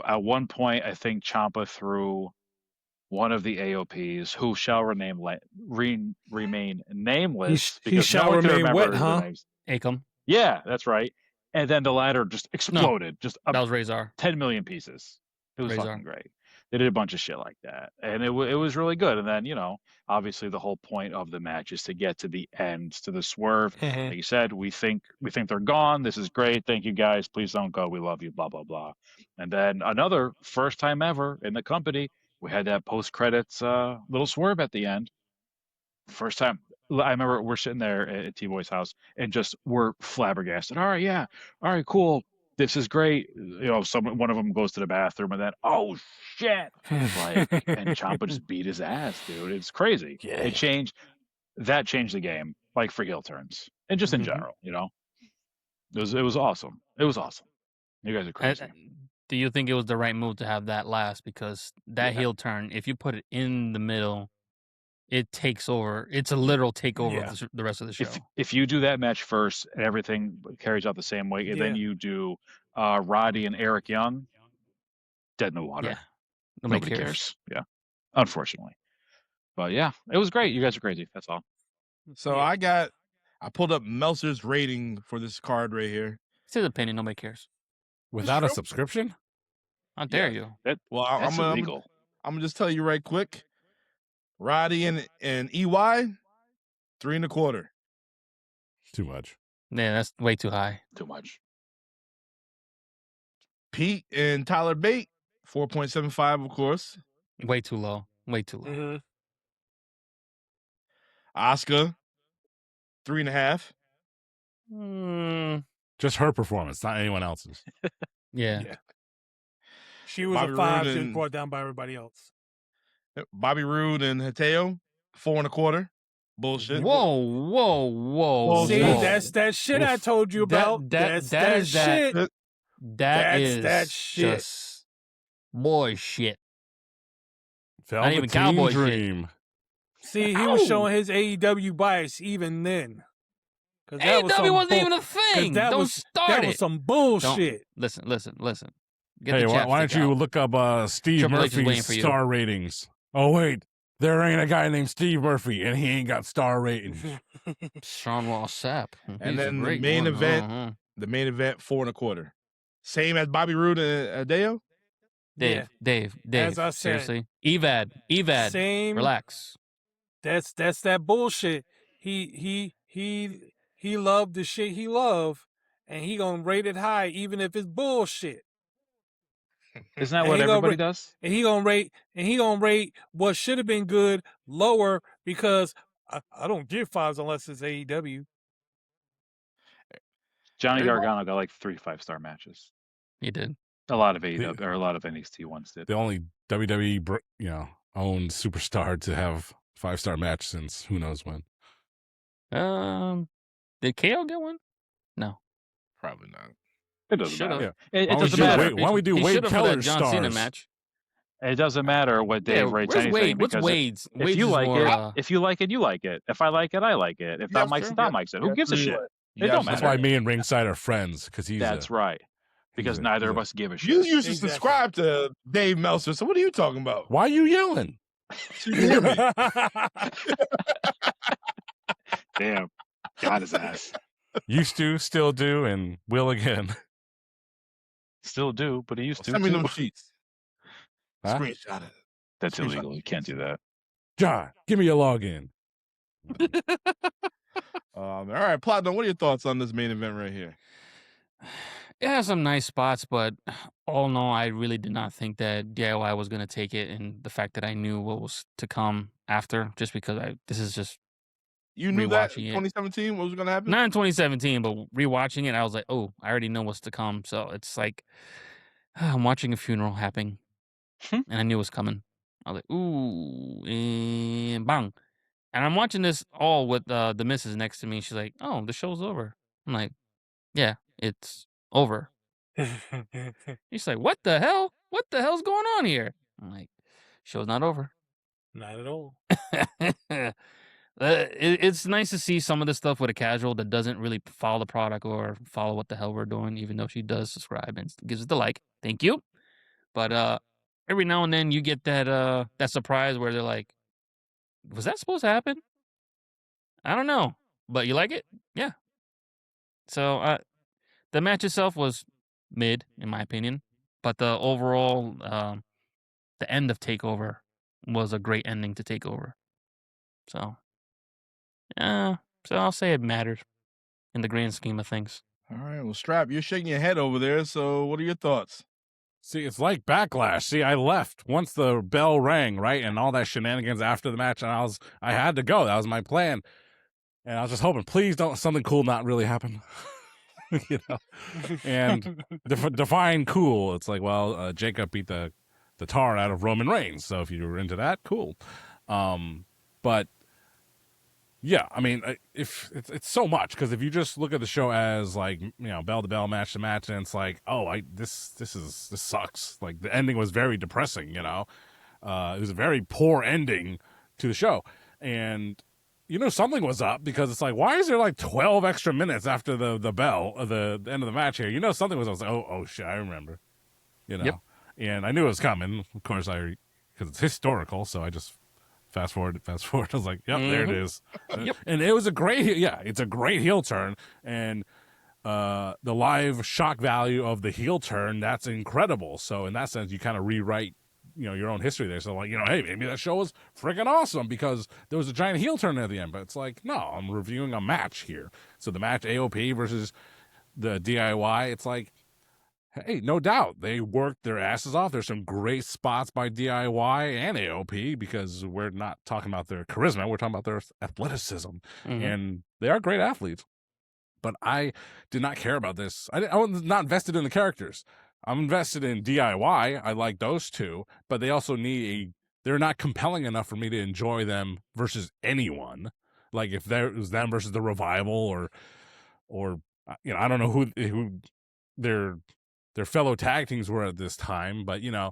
F: At one point, I think Ciampa threw one of the AOPs, who shall remain nameless,
G: He
F: because
G: shall
F: no one can
G: remain
F: remember
G: wet,
F: their
G: huh?
F: names.
E: Acom.
F: Yeah, that's right. And then the ladder just exploded, just
E: That was Razor.
F: 10 million pieces. It was
E: Razor.
F: fucking great. They did a bunch of shit like that, and it was really good. And then obviously the whole point of the match is to get to the end, to the swerve.
G: Mhm.
F: Like you said, we think they're gone. This is great. Thank you guys. Please don't go. We love you. Blah blah blah. And then another first time ever in the company, we had that post credits little swerve at the end. First time. I remember we're sitting there at T-Boy's house and just we're flabbergasted. All right, yeah. All right, cool. This is great. One of them goes to the bathroom and then, oh shit. Like, and Ciampa just beat his ass, dude. It's crazy.
G: Yeah.
F: It changed the game, like for heel turns. And just in
G: Mhm.
F: general, It was awesome. It was awesome. You guys are crazy.
E: Do you think it was the right move to have that last? Because that heel turn, if you put it in the middle, it takes over. It's a literal takeover of the rest of the show.
F: If you do that match first and everything carries out the same way, and then you do Roddy and Eric Young, dead in the water.
E: Yeah.
F: Nobody cares. Yeah, unfortunately. But yeah, it was great. You guys are crazy. That's all.
C: So I pulled up Meltzer's rating for this card right here.
E: It's his opinion. Nobody cares.
D: Without a subscription?
E: How dare you?
F: That's illegal.
C: I'm gonna just tell you right quick. Roddy and EY, 3.25.
D: Too much.
E: Yeah, that's way too high.
F: Too much.
C: Pete and Tyler Bate, 4.75, of course.
E: Way too low. Way too low.
G: Mm-hmm.
C: Asuka, 3.5.
D: Just her performance, not anyone else's.
E: Yeah.
G: She was
C: Bobby
G: a 5.
C: Roode
G: She was
C: and-
G: brought down by everybody else.
C: Bobby Roode and Hideo, 4.25. Bullshit.
E: Whoa.
G: See,
E: whoa.
G: that's that shit I told you about. That's that shit.
E: That's
G: that shit.
E: Just boy shit.
D: Velveteen
E: even cowboy shit.
D: Dream.
G: See, he was showing his AEW bias even then.
E: AEW wasn't even a thing. Don't start
G: That
E: it.
G: was some bullshit.
E: Listen. Get
D: Hey,
E: the
D: why don't
E: chapstick
D: you
E: out.
D: look up Steve
E: Triple H is waiting
D: Murphy's
E: for you.
D: star ratings? Oh, wait. There ain't a guy named Steve Murphy, and he ain't got star ratings.
E: Sean Ross Sapp.
C: And
E: He's a
C: then the
E: great
C: main
E: one.
C: event,
E: Uh-huh.
C: the main event, 4.25. Same as Bobby Roode and Hideo?
E: Dave.
G: As I said,
E: seriously. Evad.
G: Same.
E: Relax.
G: That's that bullshit. He loved the shit he loved, and he gonna rate it high even if it's bullshit.
F: Isn't that
G: And
F: what
G: he gonna
F: everybody
G: ra-
F: does?
G: And he gonna rate what should have been good lower because I don't give 5s unless it's AEW.
F: Johnny Gargano got like 3 5-star matches.
E: He did.
F: A lot of AEW or a lot of NXT ones did.
D: The only WWE, owned superstar to have 5-star match since who knows when.
E: Did KO get one? No.
C: Probably not.
F: It doesn't
E: Should've.
F: matter.
D: Yeah.
F: It
D: Why
F: doesn't
D: don't we do
F: matter.
D: Wade- why don't we do
E: He
D: Wade
E: should've for that
D: Keller's
E: John Cena
D: stars?
E: match.
F: It doesn't matter what Dave rates
E: where's
F: anything.
E: Wade? What's
F: because
E: Wade's?
F: if
E: Wade's
F: you
E: is
F: like
E: more,
F: it, if you like it, you like it. If I like it, I like it. If Tom likes it, Tom likes it. Who gives a shit? It don't
D: That's
F: matter.
D: why me and Ringside are friends, because he's
F: That's right. Because
D: he's a-
F: neither
D: he's
F: of
D: a-
F: us give a shit.
C: You used to
G: Exactly.
C: subscribe to Dave Meltzer, so what are you talking about?
D: Why are you yelling?
C: You hear me?
F: Damn. Got his ass.
D: Used to, still do, and will again.
F: Still do, but he used to.
C: Send me
F: too.
C: them sheets.
D: Huh?
C: Screenshot it.
F: That's illegal. You can't do that.
D: John, give me a login.
C: All right, Platinum, what are your thoughts on this main event right here?
E: It has some nice spots, but all in all, I really did not think that DIY was going to take it, and the fact that I knew what was to come after, just because this is just
C: You knew that
E: Rewatching
C: in
E: it.
C: 2017 what was going to happen?
E: not in 2017, but rewatching it, I was like, oh, I already know what's to come. So it's like I'm watching a funeral happening, and I knew it was coming. I was like, ooh, and bang. And I'm watching this all with the missus next to me. She's like, oh, the show's over. I'm like, yeah, it's over. She's like, what the hell? What the hell's going on here? I'm like, show's not over.
G: Not at all.
E: It's nice to see some of this stuff with a casual that doesn't really follow the product or follow what the hell we're doing, even though she does subscribe and gives us the like. Thank you. But every now and then you get that surprise where they're like, was that supposed to happen? I don't know. But you like it? Yeah. So the match itself was mid, in my opinion. But the overall, the end of TakeOver was a great ending to TakeOver. So I'll say it matters in the grand scheme of things.
C: All right, well, Strap, you're shaking your head over there, so what are your thoughts?
D: See, it's like Backlash. See, I left once the bell rang, right? And all that shenanigans after the match, and I had to go. That was my plan. And I was just hoping, please don't something cool not really happen. And define cool. It's like, well, Jacob beat the tar out of Roman Reigns. So if you were into that, cool. But Yeah, I mean, if it's so much, because if you just look at the show as like, you know, bell to bell, match to match, and it's like, oh, this sucks. Like the ending was very depressing. You know, it was a very poor ending to the show, and you know something was up, because it's like, why is there like 12 extra minutes after the bell of the end of the match here? You know something was up. I was like, oh shit, I remember. You know,
E: Yep.
D: and I knew it was coming. Of course, because it's historical, so I just fast forward. I was like, yep, there it is.
E: Yep.
D: And it was a great, it's a great heel turn, and the live shock value of the heel turn, that's incredible. So in that sense, you kind of rewrite, you know, your own history there. So like, you know, hey, maybe that show was freaking awesome because there was a giant heel turn at the end. But it's like, no, I'm reviewing a match here. So the match AOP versus the DIY, it's like, hey, no doubt they worked their asses off. There's some great spots by DIY and AOP, because we're not talking about their charisma, we're talking about their athleticism, and they are great athletes. But I did not care about this. I was not invested in the characters. I'm invested in DIY. I like those two, but they also they're not compelling enough for me to enjoy them versus anyone. Like if there was them versus the Revival, or you know, I don't know who their fellow tag teams were at this time, but you know,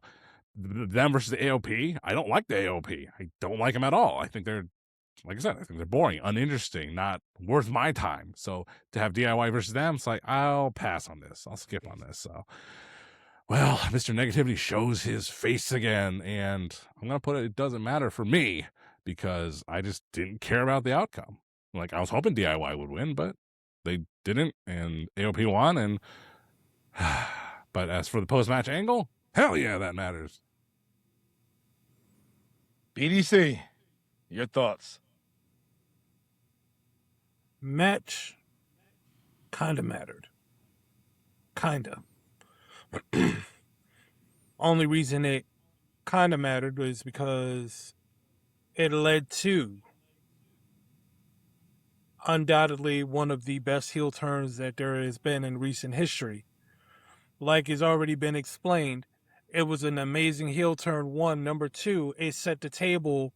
D: them versus the AOP, I don't like the AOP. I don't like them at all. I think they're, like I said, I think they're boring, uninteresting, not worth my time. So to have DIY versus them, it's like, I'll pass on this. I'll skip on this. So, well, Mr. Negativity shows his face again, and I'm going to put it doesn't matter for me, because I just didn't care about the outcome. Like, I was hoping DIY would win, but they didn't, and AOP won, and but as for the post-match angle, hell yeah, that matters.
C: BDC, your thoughts?
G: Match kind of mattered. Kinda. Only reason it kind of mattered was because it led to undoubtedly one of the best heel turns that there has been in recent history. Like has already been explained, it was an amazing heel turn. One. Number two, it set the table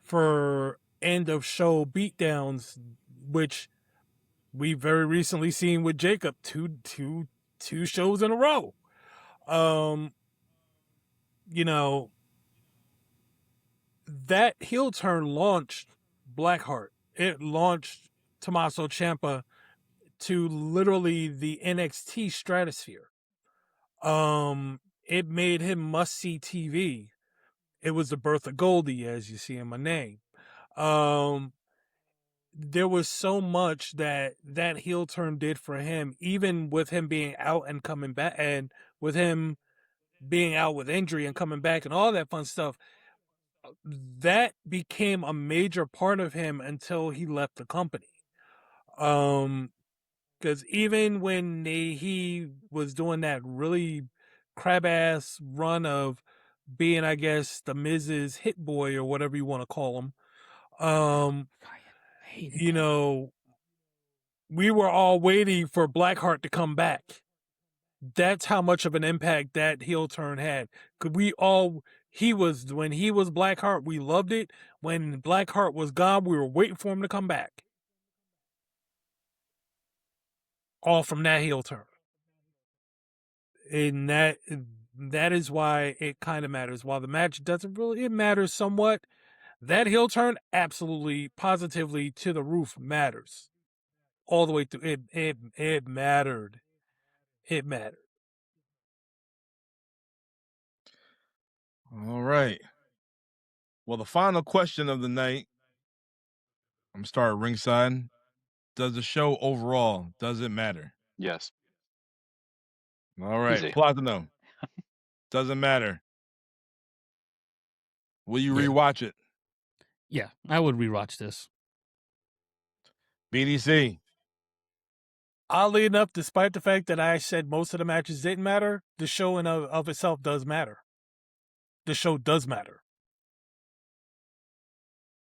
G: for end of show beatdowns, which we very recently seen with Jacob two shows in a row. You know, that heel turn launched Blackheart. It launched Tommaso Ciampa to literally the NXT stratosphere. It made him must-see TV. It was the birth of Goldie, as you see in my name. There was so much that heel turn did for him, even with him being out and coming back, and with him being out with injury and coming back and all that fun stuff. That became a major part of him until he left the company. Because even when he was doing that really crab ass run of being, I guess, the Miz's hit boy or whatever you want to call him, you know, we were all waiting for Blackheart to come back. That's how much of an impact that heel turn had. When he was Blackheart, we loved it. When Blackheart was gone, we were waiting for him to come back. All from that heel turn. And that is why it kind of matters. While the match doesn't really, it matters somewhat. That heel turn, absolutely, positively, to the roof, matters. All the way through. It mattered. It mattered.
C: All right. Well, the final question of the night, I'm starting ringside. Does the show overall, does it matter?
F: Yes.
C: All right.
F: Easy.
C: Platinum. Doesn't matter. Will you
G: Yeah.
C: rewatch it?
E: Yeah, I would rewatch this.
C: BDC.
G: Oddly enough, despite the fact that I said most of the matches didn't matter, the show in of itself does matter. The show does matter.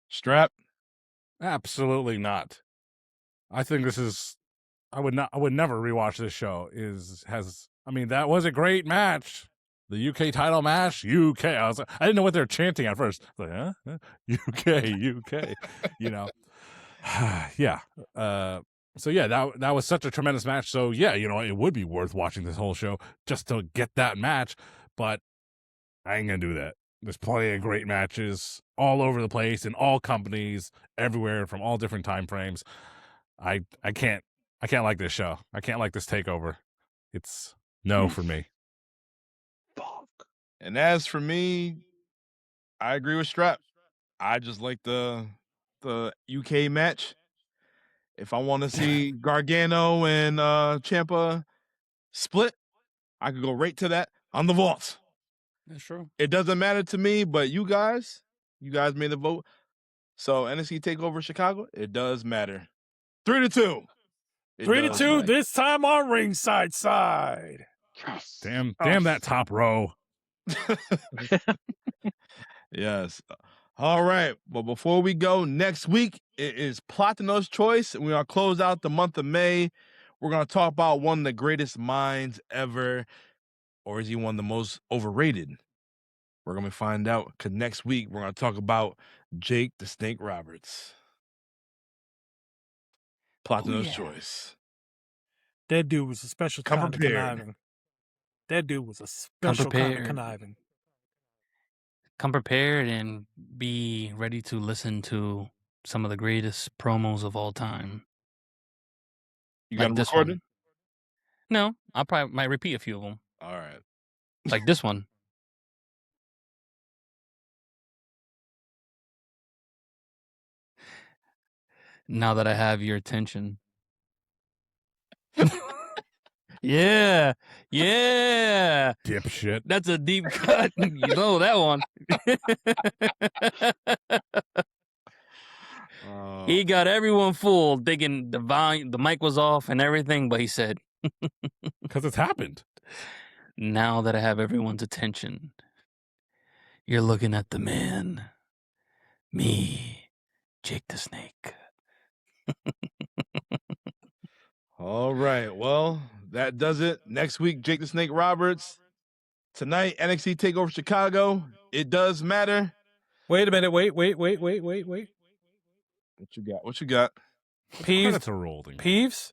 C: Strap.
D: Absolutely not. I think this is. I would never rewatch this show. I mean, that was a great match. The UK title match, UK. I didn't know what they were chanting at first. I was like, huh? UK. You know. Yeah. So yeah, that was such a tremendous match. So yeah, it would be worth watching this whole show just to get that match. But I ain't gonna do that. There's plenty of great matches all over the place in all companies, everywhere, from all different time frames. I can't like this show. I can't like this takeover. It's no for me.
F: Fuck.
C: And as for me, I agree with Strap. I just like the UK match. If I want to see Gargano and Ciampa split, I could go right to that on the vault.
E: That's true.
C: It doesn't matter to me, but you guys made the vote. So NXT TakeOver Chicago, it does matter. 3-2.
G: 3-2 this time on ringside side.
F: Yes.
D: Damn that top row.
C: Yes. All right. But before we go, next week it is Platino's Choice. We're going to close out the month of May. We're going to talk about one of the greatest minds ever. Or is he one of the most overrated? We're going to find out, because next week we're going to talk about Jake the Snake Roberts. Platino's Choice.
G: That dude was a special
C: Come
G: kind of
C: prepared.
G: conniving. That dude was a special kind of conniving.
E: Come prepared and be ready to listen to some of the greatest promos of all time.
C: You
E: Like
C: got them
E: this
C: recorded?
E: one. No, I probably might repeat a few of them.
C: All right.
E: Like this one. Now that I have your attention. Yeah. Yeah.
D: Dipshit.
E: That's a deep cut. You know that one. He got everyone fooled, thinking the volume, the mic was off and everything, but he said,
D: Because it's happened.
E: now that I have everyone's attention, you're looking at the man. Me, Jake the Snake.
C: All right. Well, that does it. Next week, Jake the Snake Roberts. Tonight, NXT TakeOver Chicago. It does matter.
G: Wait a minute. Wait.
C: What you got? What you got?
D: Credits are rolling.
G: Peeves?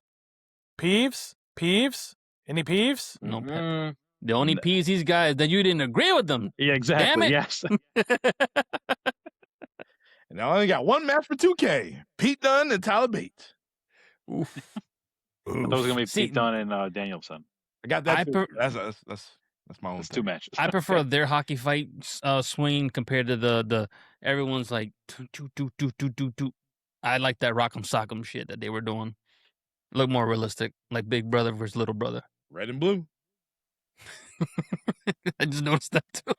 G: Any peeves?
E: No pep. The only peas he's got is that you didn't agree with them.
F: Yeah, exactly.
E: Damn it.
F: Yes.
C: And I only got one match for 2K. Pete Dunne and Tyler Bate.
E: Oof.
F: I thought it was gonna be
E: See,
F: Pete Dunne and Danielson.
C: I got that too. That's my own
F: It's
C: thing.
F: 2 matches.
E: I prefer their hockey fight swing compared to the everyone's like do. I like that rock'em sock'em shit that they were doing. Look more realistic, like Big Brother versus Little Brother.
C: Red and blue.
E: I just noticed that too.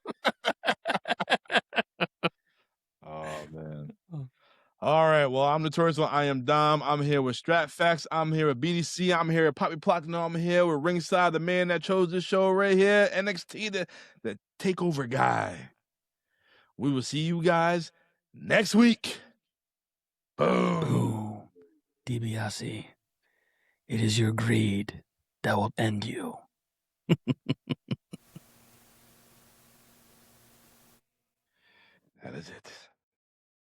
C: Oh, man. All right. Well, I'm Notorious. I am Dom. I'm here with StratFacts. I'm here with BDC. I'm here with Poppy Platino. I'm here with Ringside, the man that chose this show right here. NXT, the takeover guy. We will see you guys next week. Boom.
E: Boom. DiBiase, it is your greed that will end you.
C: That is it.